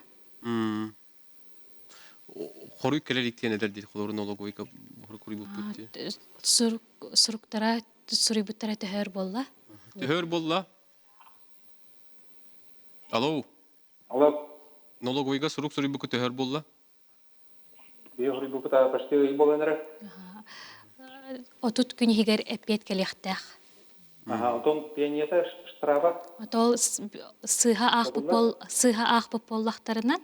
Хоруй келеликтен эдер дейт холору налоговыйка хоруй буппутти.
Суруктара сурыйбуттара төһөр болла.
Төһөр болла. Алло.
Алло.
Налоговыйга сурук сурыйбуку төһөр болла.
Биохри букута почти боланара.
Отут күнигер эппет келехтах.
Отон пеньета штрафа.
Отол сыга ахпы поллахтарынан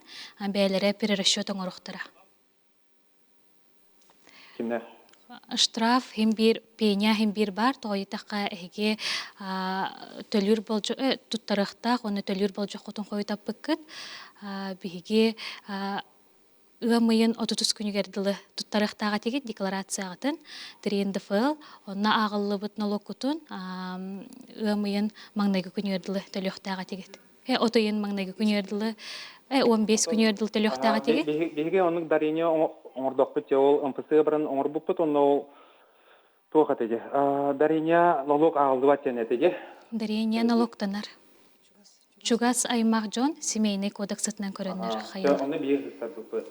бээлере перерасчётон орохтара.
Кимне?
Штраф хим бир пеня хим бир бар тойтакка эге төлүр болжо туттарахтак оны төлүр болжо котон койтап быккыт биге ымыйын 30 күнүгердилы туттарахтага теге декларациягатын ТРНДФЛ онна агыллыбыт налог кутун ымыйын маңнайгы күнүгердилы төлөхтага тегет отойын маңнайгы күнүгердилы 15 күнүгердилы төлөхтага тегет
биге онун дарыня оңордокпут же ол МПС баран оңорбуппут онно туохатеже дарыня налог агылдыбат женетеже
дарыня налогтанар Чугас аймак жон семейный кодексатынан көрөнөр хайыл.
Оны бие сарбуппут.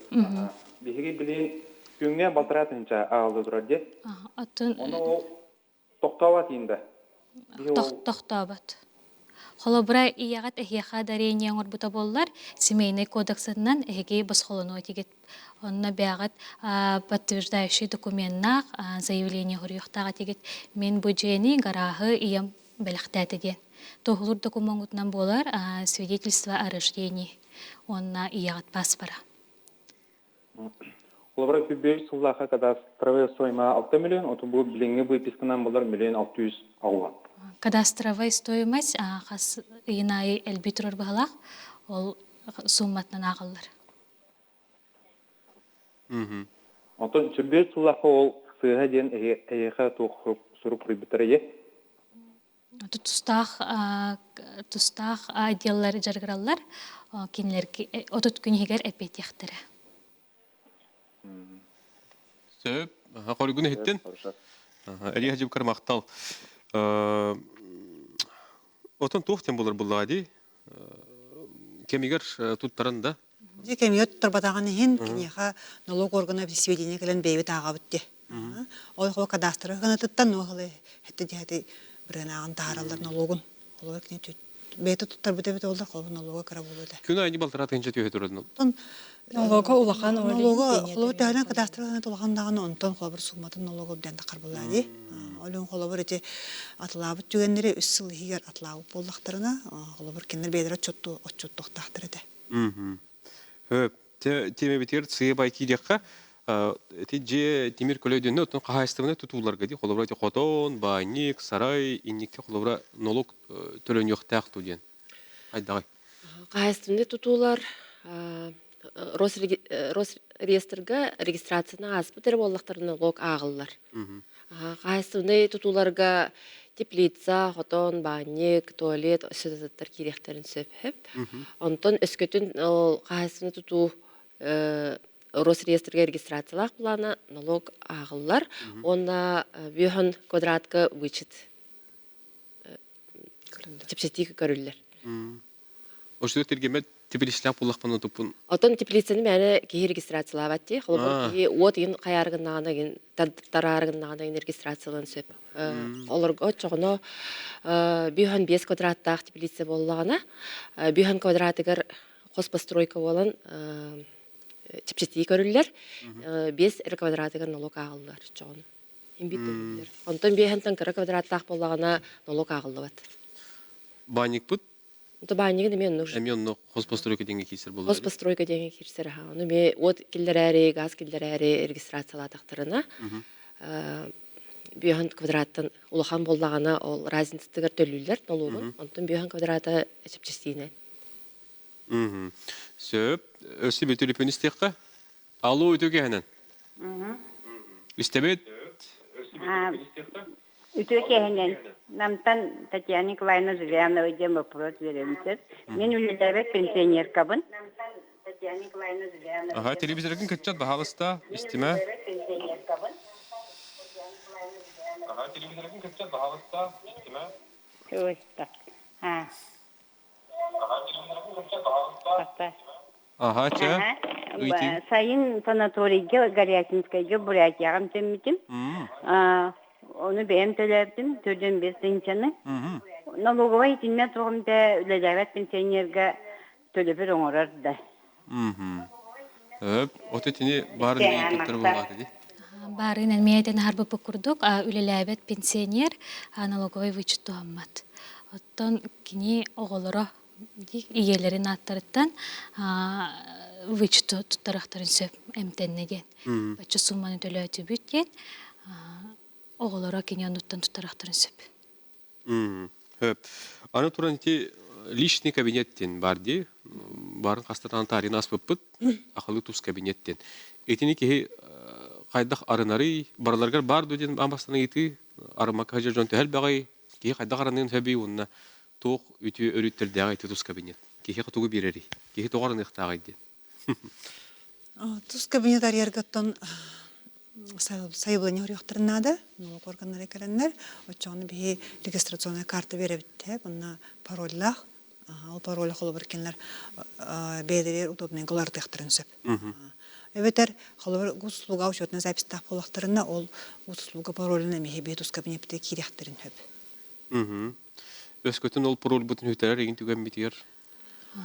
Биги билин күнгө балтыратынча агылды турар же. Оны токтабат инде.
Токтабат. Холобра иягат эхиха дарыня оңорбута боллар семейный кодексатынан эге басхолону тигет. Онна бягат подтверждающий документнах заявление хурюхтага тигет мен буджени гарахы иям белахтаты ден. Тохлур документнан болар свидетельство о рождении. Онна иягат паспора.
Олабра күбей суллаха кадастровая стоимость 6 миллион, оту бу билинге выписканан болар 1 600 ауган.
Кадастровая стоимость хас инай элбитрор бахалах ол сумматнан агыллар.
Отон күбей суллаха ол сыга ден эйха тохуп суруп рибитере.
Тустах отделлар жаргыраллар кинлерки отут күнигер эпет яхтыра.
Сөп, хоригуны хиттен. Элия жиб кармактал. Отон тухтен болар буллади. Кемигер туттарында.
Же кемигер туттарбатаганы хин кинеха налог органы сведения келен бейбит агабытты. Ой хо кадастр гана туттан нохлы хетти Бренаган тааралар налогун. Олар кне түт. Бейте туттар бите олар колун налога кара болууда.
Күнү айны балтырат кенче түйе турат.
Налога улахан олар.
Налога колу таган кадастрына толгандаган онтон колбур сумматын налога биден такар булады. Олун колбур эти атлабыт түгеннери 3 жыл хигер атлабы болдактарына колбур кинер бедер отчоттоктактыр эте.
Хөп, теме битер сыйбай кидекка же Тимир Колойденне отон кахайстыбына тутууларга ди холобра те хотон, байник, сарай, инникте холобра налог төлөн жоктак туден. Айдагай.
Кахайстыбында тутуулар Росреестрга регистрацияна аспытыр боллактарына налог агыллар. Кахайстыбында тутууларга теплица, хотон, байник, туалет, өсөтөттөр керектерин сөпөп. Онтон өскөтүн кахайстыбында тутуу Росреестрге регистрациялах плана налог агыллар. Онна бүйөн квадратка вычет. Чепсетик көрүллер.
Ошто тергемет тепличлап буллакпан отупун.
Отон теплицаны мәне ки регистрациялап атты. Холбор ки от ин каяргыннагына ген тараргыннагына регистрациялан сөп. Олорго чогоно бүйөн 5 квадраттак теплица боллагана бүйөн квадратыгар хозпостройка болан чепчети көрүллер 5 квадратыгар налог агыллар чогон. Имбитерлер. Онтон бүйөнтөн квадраттак боллагана налог агыллыбат.
Банник пут.
То банник мен нужно.
Мен хозпостройка деньги кисер болду.
Хозпостройка деньги кисер ха. Ну ме от киллерари, газ киллерари регистрациялатактарына. Бүйөн квадраттан улахан боллагана ол разницатыгар төлүллер налогун. Онтон бүйөн квадрата чепчестине.
Сөп, өсі бі телефон істеққа? Алло, өтөге әнен? Истебет?
Үтөкеһинен намтан Татьяна Николаевна Зырянова дем вопрос беремсез. Мен үлелебек пенсионеркабын. Татьяна Николаевна Зырянова.
Ага, телевизордың көтчат бағалыста, истеме? Ага, телевизордың көтчат бағалыста, истеме?
Ой, так.
Ага, телевизордың көтчат бағалыста. Ага, ча?
Сайын санаторийге, Горячинскайге, Бурятияғам төнмітім. Onu ben tölerdim, tördüm bir sençanı. Налоговой тинме тоғымда үлеләбәт пенсионерга төлөбір оңырарды.
Оты тini барын егеттер болады, ди?
Барын әлмейтен харбы пұкырдық, үлеләбәт пенсионер налоговой вычет тоғыммат. Оттан кini оғылыра иелерін аттарыттан вычет тұттарақтарын сөп әмтеннеген. Бачы сумманы төлі өті бүткен, оғылыра кini онуттан тұттарақтарын сөп.
Аны туран те личный кабинеттен бар де, барын қастатан тарин аспыппыт, ақылы туз кабинеттен. Этини кеге қайдақ арынары, бараларғар бар дөден амбастана еті, арымаққа жа жонты әл бағай, кеге қайдақ арынын хөбей онына тоқ үті өріттердегі еті туз кабинет. Кеге қытуғы берері, кеге тоғарын иқтағайды.
Туз кабинет арьергаттан сайылыны өріқтірінады, налог органнары кәрінлер, отчағыны бейі регистрационная карта беребітті, бұнна пароллақ, ол пароллақ олы біркенлер бейдерер удобный ғыларды иқтірін сөп. Эветер, қалыбыр ғұслуға учетына запистақ болақтырына, ол ғұслуға паролына мейі бей туз кабинетті керектірін хөп.
Өскөтін ол пароль бұтын өтерер, егін түген бетер?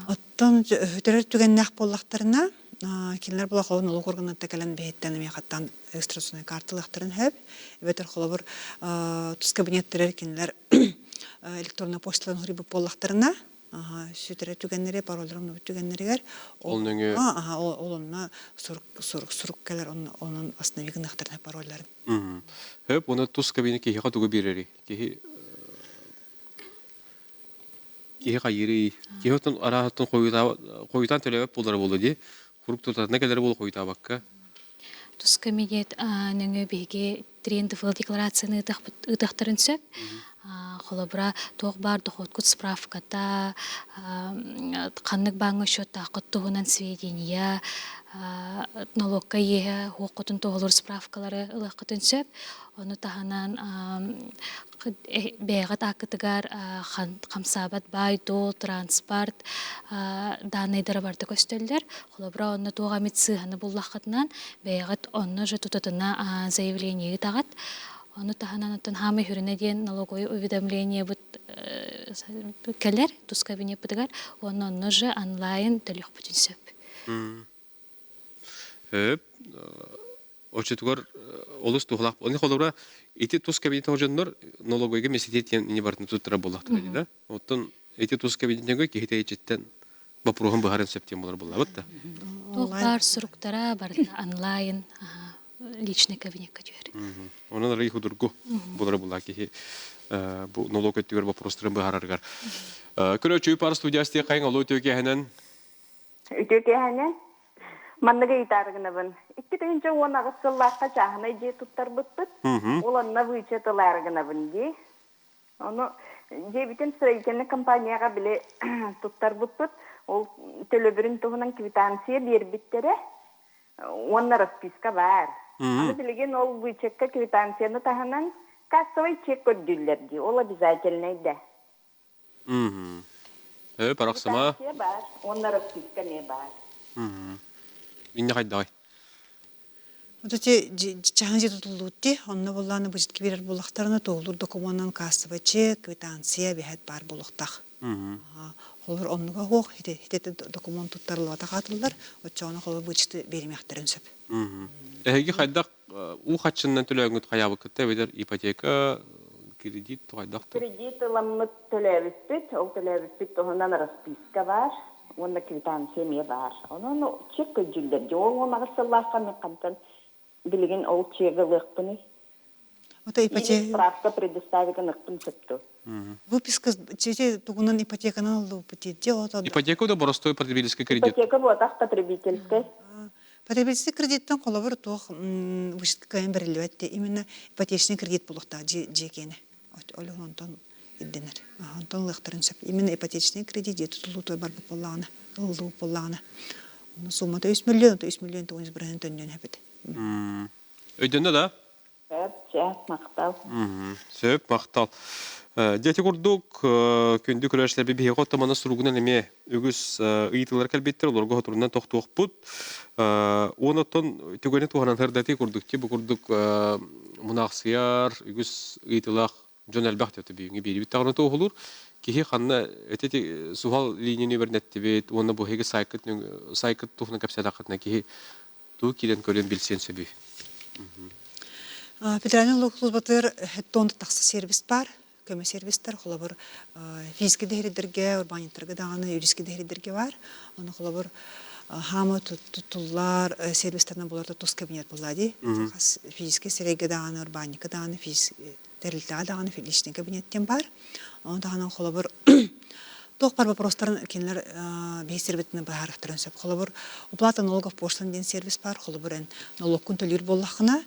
Оттан өтерер түген нәқ болақтырына, Кинлер була холын налог органнарында калан бейттен мехаттан регистрационный карталыктарын хөп. Эбетер холобур туз кабинеттерер кинлер электронный почталарын хрибы боллактарына, сүтөрө түгеннери паролдарын түгеннеригер.
Ол нөңө
олонна сурук келер онун основныйын актарына паролдарын.
Хөп, оны туз кабинетке хига тугу берери. Кеге кайыры, кеге арахаттан коютан төлөбөп болар болду ди. Хурук туртатына келер болу коюта бакка.
Туз кабинет нөңө беге трендовый декларацияны ытактарын сөп. Холобра тоқ бар доходкут справката, қаннық баңы шотта ақыттығынан сведения, налогка еге хоққытын тоғылыр справкалары ылаққытын сөп. Оны тағанан бәғат ақытығар қамсабат бай, дол, транспорт, данайдары барды көстелдер. Холобра оны тоға метсығаны бұллаққытынан бәғат оны жытутатына заявление тағат. Оны таханан аттан хамы хүріне дейін налоговое уведомление бұд кәлер, туз кабинет бұдығар, оны же онлайн төліқ бұдын сөп.
Очетугар олыс туғылақ. Оны қолыбыра, еті туз кабинет оғжанлар налоговойға месететтен не барын тұттыра болақтыр еді, да? Оттан еті туз кабинетінгі кейті ечеттен бапыруғын бұғарын сөптен болар болар, бұдда?
Тоғлар, сұруқтара барды онлайн, личный кабинетка жөр.
Онан арай худургу болар була ки бу налог өттүгөр вопростарын баараргар. Көрө чүй пар студиясты кайын алуу төге ханан.
Төге ханан мандага итаргынабын. 2-нче онага сыллакка жагына же туттар бытпыт. Оланна вычетыларгынабын ди. Оны же битен строительный компанияга биле туттар бытпыт. Ол төлөбүрүн тугунан квитанция бербиттере. Онна расписка бар. Аны билеген ол вычекка квитанцияны таханан кассовый чек көддүллерди. Ол обязательный да.
Парақсама.
Квитанция бар. Онна расписка не бар.
Инне кайдай.
Оте чаңжы тутулдутти, онна болланы быжытки берер боллактарына толур документан кассовый чек, квитанция бехет бар боллактак. Холбар оннуга хох хитете документ туттарлыгата катылдар, очоны холбар бычты бермектерин сөп.
Эги кайдак у хатчыннан төлөгүт каябы кытта бедер ипотека кредит кайдак.
Кредит ламмыт төлөбүт, ол төлөбүт ондан расписка бар, онда квитанция ме бар. Оны чек көдүлдер. Ол онага сыллакка мен кантан билген ол чегылыкпыны.
Это ипотека.
Справка предоставлена к концепту.
Выписка чете тугунан ипотеканы алды ипотека.
Ипотека да простой потребительский кредит.
Ипотека вот ах потребительской.
Потребительский кредиттен колобыр тох вышитка кайын берилбетте именно ипотечный кредит булукта жекени. Олонтон идденер. Антон лыктырын сеп. Именно ипотечный кредит тутулу той бар болланы. Ылды болланы. Сумма 3 миллион, 3 миллион тоғыз бірін төннен әбет.
Өйдені да?
Сөп, мақтал.
Сөп, мақтал. Дети күрдік, күнді күрәшілер бейбей қоттаманы сұруғынан әме өгіз ұйытылар кәлбеттер, оларға ғатырынан тоқтуық бұд. Онаттан түгені туғанан ғырдаты күрдік те, бұл күрдік мұнақсияр, өгіз ұйытылақ жон әлбәқ төті бейінге бейді біт тағыны тоғылыр. Кихи ханна этети сухал линияны бернетти бит, онна бу хеге сайкыт тухна капсада катна кихи ту килен көрен билсен сөбү.
Федеральный налоговый батыр тон такса сервис бар, көмө сервистер холобор физики деридерге, урбаниттерге даганы юридически деридерге бар. Аны холобор хамы тутуллар сервистерне буларда тус кабинет булады. Физики сереге даганы, урбаника даганы, терилтага даганы личный кабинеттен бар. Онтаһанан холобор тох бар вопростарын кинлер бейсербетне баарыктырын сөп холобор уплата налогов поштан ден сервис бар холобор налог күнтөлүр боллахына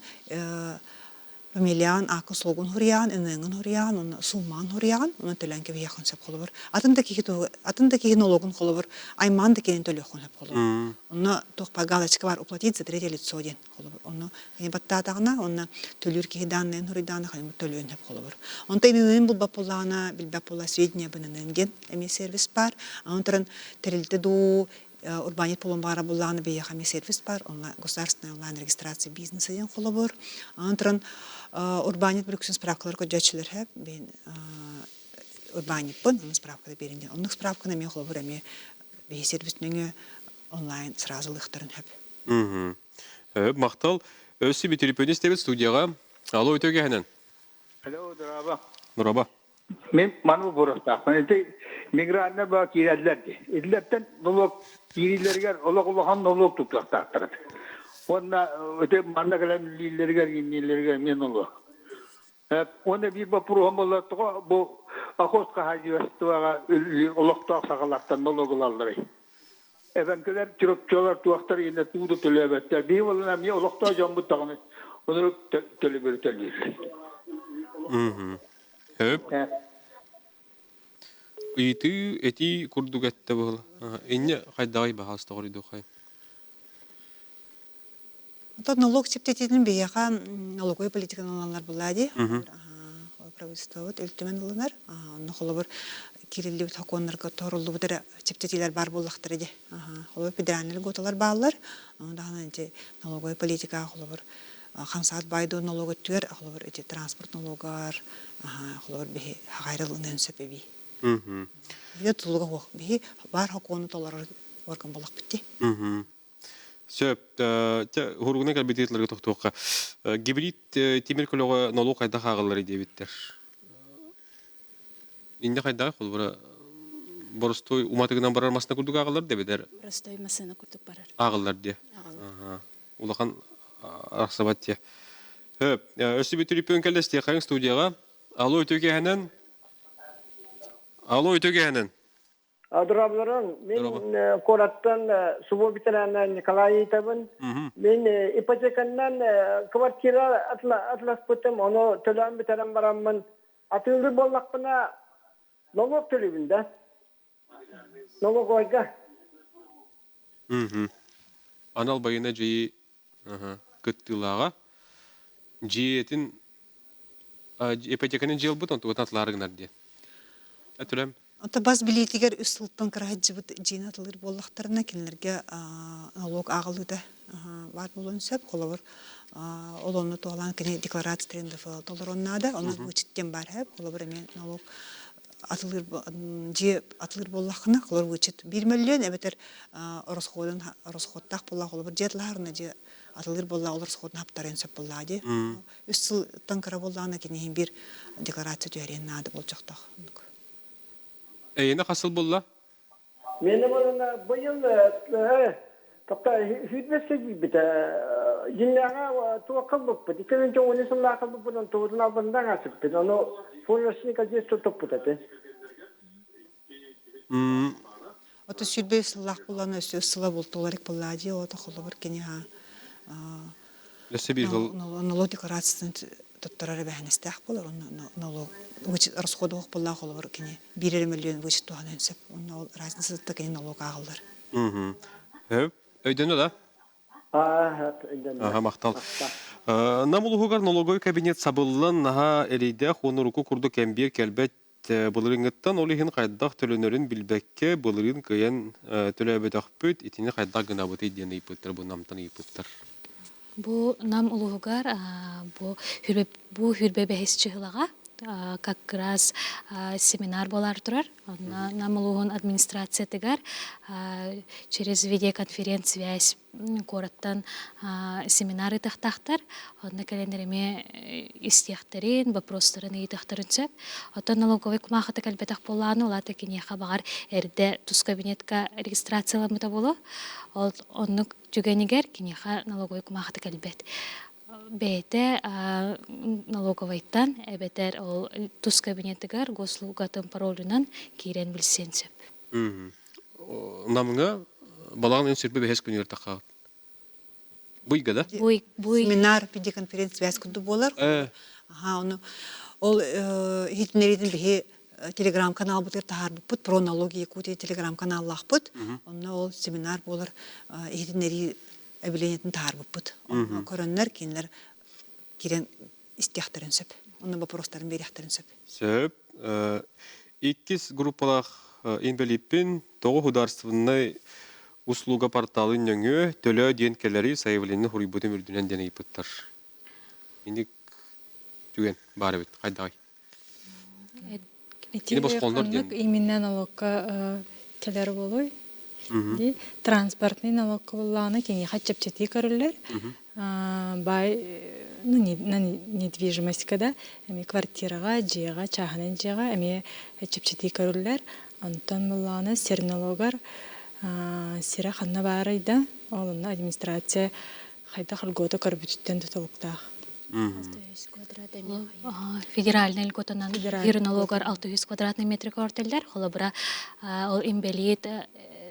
фамилиян акы солгун хуриян энеңин хуриян он сумман хуриян он төлөнкө бияхан сөп холобор атында кихи налогун холобор айман деген төлөкөн сөп холобор онна тох бар галочка бар уплатить за третье лицо ден холобор онна кене баттатагына онна төлүр кихи даннын хуридан ханим төлөн сөп холобор онта инен бул баполана билбапола сведения бененген эми сервис бар онтран терилте ду урбанит полон бара булланы бияхами сервис бар онна государственная онлайн регистрация бизнеса ден холобор онтран урбанит брюксен справкалар көжөчүлөр хеп мен урбанитпын справкада беринген онун справканы мен холобор эми бей сервиснеңе онлайн сразу лыктырын хеп
Мактал өсү бит телефон истебит студияга. Алло, өтөгө ханан.
Алло, драба.
Нураба.
Мен ману бурастак. Мен мигрантна ба кирәдләрди. Идләптән налог кириләргә олак-олахан налог туплактар. Онна өтө манна калам лилләргә мен налог. Онда бир ба программалар тога бу ахоска хаҗивастыга олактак сагалактан налогларлары. Эвенкелер чирокчолар туактар инде туду төлөбөттөр. Би болна ми олакта жамбы тагыны. Оны төлөбөттөр.
Хөп. Ити эти курдугатта бул. Инне кайдагы бахаста горыды кай.
Тот налог септетин бияга налоговый политиканы аланлар булады. Правительство вот элтеменлар. Аны холобор кирилли законнарга торулду бутер септетилер бар буллактыр иде. Холобор федеральный готалар баалар. Дагы инде налоговый политика холобор хамсаат байду налог өттүгөр холобор эти транспорт налогар холобор бе гайрылынын себеби. Я тулуга бе бар хакону толар орган булак битти.
Сөп, хургуна кабинетлерге токтуакка. Гибрид темиркөлөгө налог кайда кагалар дебиттер. Инде кайда холбора боростой уматыгынан барар масына курдук агалар дебедер.
Боростой масына курдук барар.
Агалар де. Улахан Арсабатте. Хөп, өсү бүтүрүп өнкелесте кайын студияга. Алло, өтөгө ханан. Алло, өтөгө ханан.
Адрабларын мен кораттан субо битеранан Николай Итабын мен ипотеканнан квартира атлас путем оны төлөм битерен бараммын атылды боллакпына налог төлөбүндө налог ойга
Анал байына жи кыттылага жиетин ипотеканын жыл бутон тугататларыгнар де. Атылам
Ата баз билетигер үстүлтөн караҗыбыт жинатылыр боллактарына кинлерге налог агылыда бар болон сөп колор олонну тоолан кене декларация тренде толороннада аны вычеттен бар хеп колор мен налог атылыр же атылыр боллакына колор вычет 1 миллион эбетер расходтак болла колор жетларына же атылыр болла олар расходун хаптарын сөп боллади үстүлтөн кара боллана кене бир декларация жөреннады болжоктак
Эйне хасыл болла?
Мені болына бұйыл тапта хүйтмесі бейбіті Jinnaga to kabuk pati kan jo oni sulla kabuk pun to na banda ngasip pe no fonlasni ka je to putate.
Ото сүрбе сыллах буланы өсө сыла бултуларык буллади ото холобор кини ха.
Лесе бир жыл
Налог декларациясын тоттарары бәһнестәх булар. Налог вычет расходов булла холобор кини 1 миллион вычет туган өнсөп. Оны разница та кини налог агылдар.
Хөп, өйдөнө да. Ага, мактал. Намулугар налоговый кабинет сабыллан наха эрейдә хонуруку курду кембир келбет булырыңыттан олиһин кайдах төлөнөрүн билбекке булырын кыян төлөбөтөхпүт итини кайдах гына бут идене ипыттыр бу намтан ипыттыр.
Бу нам улугар бу хүрбе бехис чыгылага как раз семинар болар турар. Нам улугун администрация тегар через видеоконференц-связь кораттан семинары тахтахтар. Онна календареме истияхтарин, вопростарын ыйтахтарын сөп. Отон налоговый кумахата калбетах болланы, олата кенеха багар эрде тус кабинетка регистрацияламыта болу. Оннук түгенигер кенеха налоговый кумахата калбет. Бейте налоговайттан эбетер ол тус кабинетігер госслугатын паролынан кирен білсен сөп.
Намыңа балағын өнсірбе бәхес күнер таққа. Буйга да?
Буй.
Семинар, видеоконференция күнді болар. Ол хитнериден бихе телеграм-канал бұтыр тағар бұппыт, про налоги Якутия телеграм-канал лақпыт. Онна ол семинар болар хитнери әбіленетін тағар бұппыт. Көрінлер, кейінлер керен істияқтарын сөп. Онна вопростарын берияқтарын сөп.
Сөп. Иккіз группалақ инбелиппин тоғы хударствынны услуга порталын нөңі төлі дейінкелері сайывыленні хұрибуды мүрдінен дене ипыттар. Енді түген бары бет, қайдағай.
Именно налогка келер болуй. Транспортный налог болланы кене хачапчати көрүлөр. Бай недвижимость когда эми квартирага, жыга, чаханын жыга эми хачапчати көрүлөр. Антон болланы сер налогар сира ханна барайда. Олунна администрация хайда хылгота көрбүттен тутулуктак.
Федеральный льготанан бир налогар 600 квадратный метр кварталдар. Холобра ол имбелит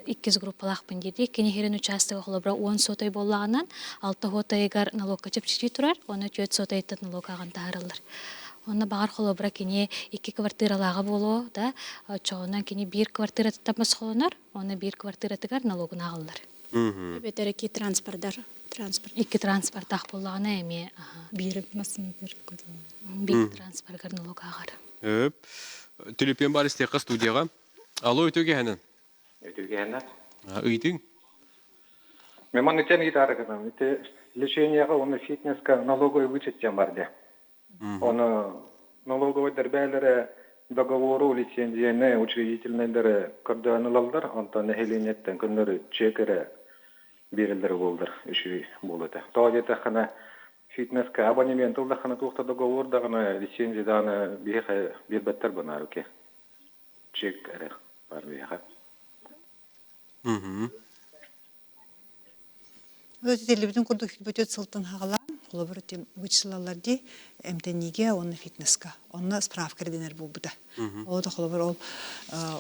2 группалах пендиди. Кени херен участығы холобра 10 сотой боллағынан 6 хотайгар налогка чепчити турар. Оны 4 сотайттан налог аған тағырылыр. Оны бағар холобра кени 2 квартиралағы болу да. Чоғынан кени 1 квартира тапмас холонар. Оны 1 квартира тігар налогын ағылыр.
Бетер 2 транспорттар.
2 транспорттақ боллағына әме.
Бир масын бир көтілі.
1 транспорттар налог ағар.
Түліпен бар істеқі студияға. Алло, өтөге әнін?
Өтөге әнін?
Үйтің?
Меман өтен гитарыгынан. Леченияға оны фитнесқа налоговый вычеттен барды. Оны налоговый дәрбәлері договору лицензияны учредительнелері көрдіғанылалдар. Онтан әхеленеттен күнлері чекері берілдері болдыр. Үші болды. Тоғеті қана фитнесқа абонементілді қана туқты договордағына лицензияны бербеттер бұнар өке. Чек әрі бар бейға.
Телебіздің күрді хүлбөтет сылтын хағалан, қолабыр өтем вычысылаларды әмтәнеге, оны фитнесқа, оны справка рәденер бұл бұда. Олда қолабыр ол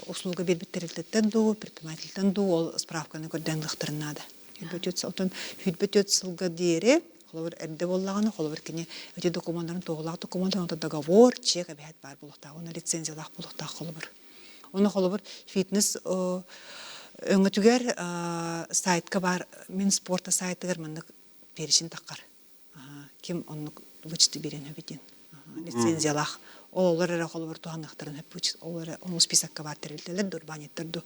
услуга бербеттерілтеттен ду, предпринимательтен ду, ол справканы көрден ғықтырынады. Хүлбөтет сылға дейірі, қолабыр әрді болағаны, қолабыр кене өте документарын тоғылақ документтарын, оны договор, чек әбәйт бар болуқта, оны лицензиялақ болуқта қолабыр. Оны қолабыр фитнес өңітігер сайтқа бар, мен спорта сайтығыр мұнды перешін таққар. Кем оны вычты берен өбеден. Лицензиялақ. Олар әрі қолабыр туғанақтарын өп вычты. Олар оны списакқа бар тәрілтелер, дұрбанеттерді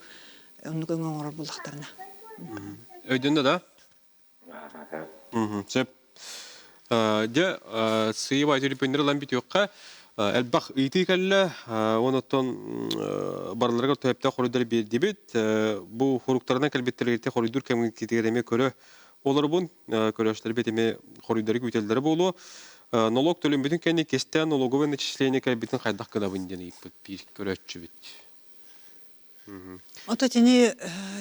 оны көңін орыр болақтарына.
Өйдіңді да? Сөп. Де сыйып айтылы пөндері ламбит өққа әлбақ үйті кәлі, оныттан барларға төйіпті қорыдар берді бет. Бұл қорықтарына кәлбеттерлерді қорыдыр кәмін кетігереме көрі олар бұн, көріштері бетеме қорыдары көйтелдері болу. Налог төлім бетін кәне кестен налоговый начисление кәлбетін қайдақ қыда бұнден еппіт, бір көріші бет.
Ото тени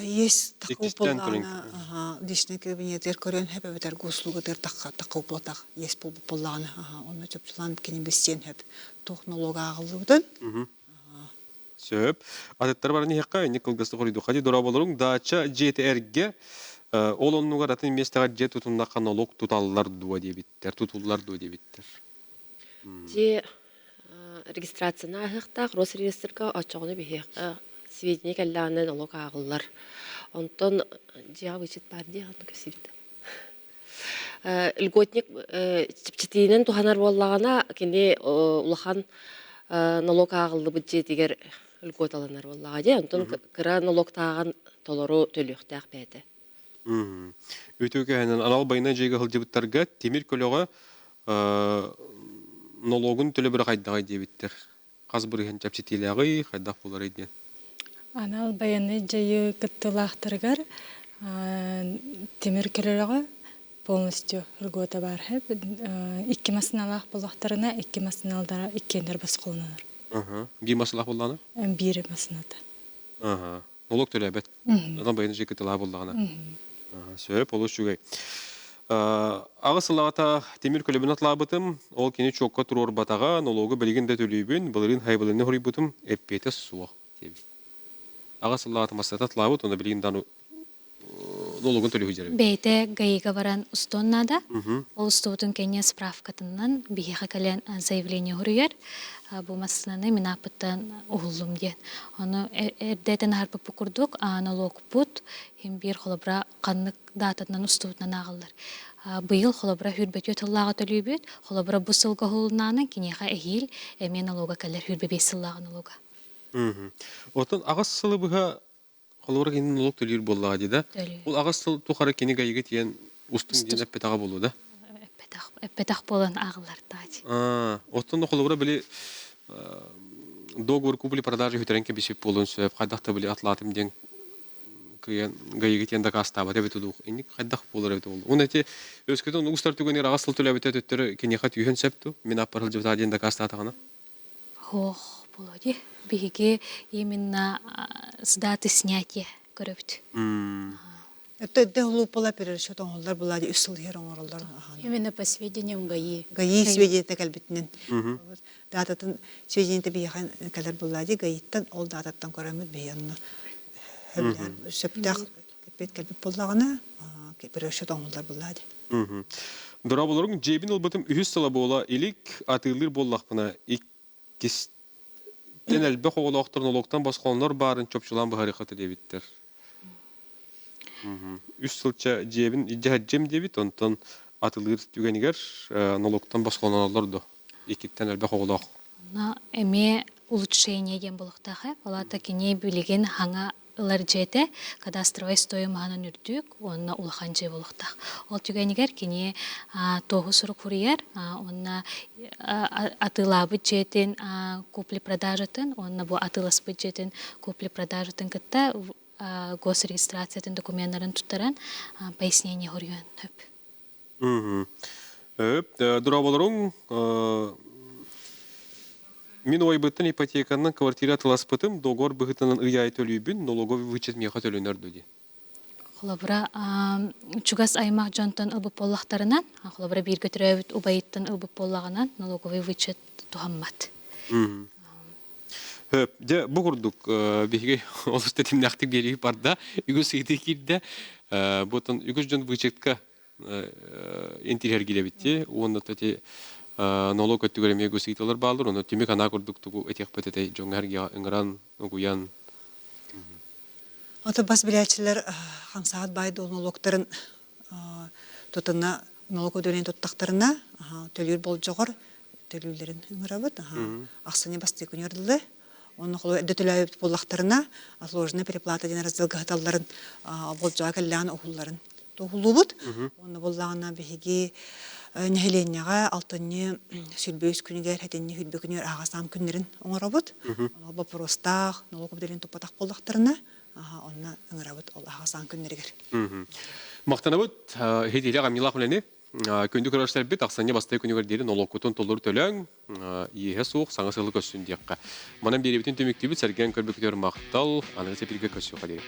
есть такой полана дишне кабинеттер көрөн хеп бетер гуслугатер такка платак ес бул боллаганы. Оны чөпчүлан кини бестен хеп технология агылыбытын.
Сөп. Адеттер бар нехка, не кылгысты корыйду. Хади дора болорун дача ЖТР-ге ол оннуга ратын местага же тутунда каналог туталлар дуа дебиттер, тутуллар дуа дебиттер.
Же регистрацияна ахыктак Росреестрга очогуну бихек сведения калланы налог агыллар. Онтон же вычет бар ди аны көсүбүт. Льготник чиптинен туханар боллагана кини улахан налог агылды бит дигер льгот аланар боллага же. Онтон кыра налог таган толору төлөктак беде.
Өтөкө анан анал байына жеге хылжыбыттарга темир көлөгө налогун төлөбүр кайдагай дебиттер. Казбырыгын чапчитилягы кайдак болор эден.
Анал байыны жайы кыттылақтыргар темир көлөгө полностью льгота бар хеп. 2 масыналах болактарына 2 масыналдара 2 баскылыныр.
Би масылах болданы?
1 масынада.
Налог төлөбөт. Анал байына жеге кыттылаа болдагына. Сөп олуш жүгей. Ағысылағата темір көлөбін атлабытым, ол кені чокка тұрор батаға налогы білігінде төлейбін, білігін хайбылыны хорибытым, әппеті суақ. Ағысылағата масата атлабыт, оны білігін дану налогын төлей хүжері.
Бейте гайыға баран устоннада, ол устовутун кене справкатынан бейхе кален заявление хорыгер, bu masasını min apıttan oğlum diyen. Onu erdeten harpa pukurduk, налог put, hem bir холобра kanlık datatından ustuvutnan ağılır. Bıyıl холобра hürbetiyo tıllağı tölübüt, холобра bu sılga hulunanın kineha ehil, emen налога kalır hürbebe sıllağı налога.
Otan ağız sılı bıha холобра kendi налог tölüyür bollağı dedi. Ol ağız sılı tuğarı keni gayıgı diyen ustun diyen epetağı bolu da.
Epetaq bolan ağıllar da.
Otan da холобра bile договор купли-продажи хüтеренке бишип болун сөп, кайдакта биле атлатым ден кыян гайыгы тенда кастаба деп тудук. Эник кайдак болор эт ол. Уну эти өскөтөн угустар түгөнөр агасыл төлөбөт өттөр кенеха түйөн септу. Мен апарыл жыта ден да кастатагана.
Хох, болоди. Биге именно сдаты снятия көрөбүт.
Это глупо перерасчет олар булади үсүл херон оролдар.
Именно по сведениям ГАИ.
ГАИ сведения калбитнен. Дататын сведения бияхан калар булади ГАИттан ол дататтан көремит биянны. Сөптак кепет калбит боллагына перерасчет олар булади.
Дора болорун жебин албатым үһүс сала бола илик атылыр боллакпына иккис тенелбе хоголоктор налогтан башкалар барын чопчулан бахарыкаты дебиттер. Үс сылча жебин ижахаджем дебит, онтон атылыр түгенигер налогтан башкаланалар до. Икиттен элбе хоголок.
Эме улучшение ден болуктагы, алата кене билеген хаңа ылар жете кадастровый стоиманын үрдүк, онна улахан же болуктак. Ол түгенигер кене тогу сурук хурияр, онна атылабы жетен купли-продажатын, онна бу атыласпы жетен купли-продажатын кытта госрегистрациятын документтарын туттаран пояснение хорюан хөп.
Дураболорун мен ойбыттын ипотеканын квартира тыласпытым, договор быгытынан ыяй төлүйбүн, налоговый вычет меха төлөнөр дөди.
Холобра чугас аймак жонтон ылбып боллактарынан, холобра бир көтөрөбүт убайыттан ылбып боллаганан налоговый вычет тухаммат.
Де бугурдук биге олусты темнактык берип барда, үгүс идикирде, бутун үгүс жон вычетка интерьер келебитти, онда тати налог өттүгөрөмө үгүс италар баалыр, оны темек ана курдук тугу этекпетете жоңарга ыңгыран угуян.
Ата бас билячилер хаңсаат байды налогтарын тутына налог өдөнен туттактарына төлүр бол жогор төлүлөрүн ыңгырабыт, аксаны басты күнөрдүлө. Он дөтөлөйт боллактарына отложенная переплата ден раздел гаталларын болжа келлән окулларын тоғулубут. Оны боллагына биги нехеленняга алтынны сүлбөс күнүгер хетенни хүлбө күнүр агасам күннөрүн оңоробут. Оны вопростах, налог белен топатак боллактарына онна ыңырабыт ол агасам күннөрүгер.
Мактанабыт хедиле гамилах менен көндү көрөштөр бит аксаны бастай күнүгөр дери налогтун толор төлөң ийе сук саңа сылы көсүн дияққа. Манан бери бүтүн төмөктүбүт сәрген көрбөктөр мактал аны сепирге көсү кадыр.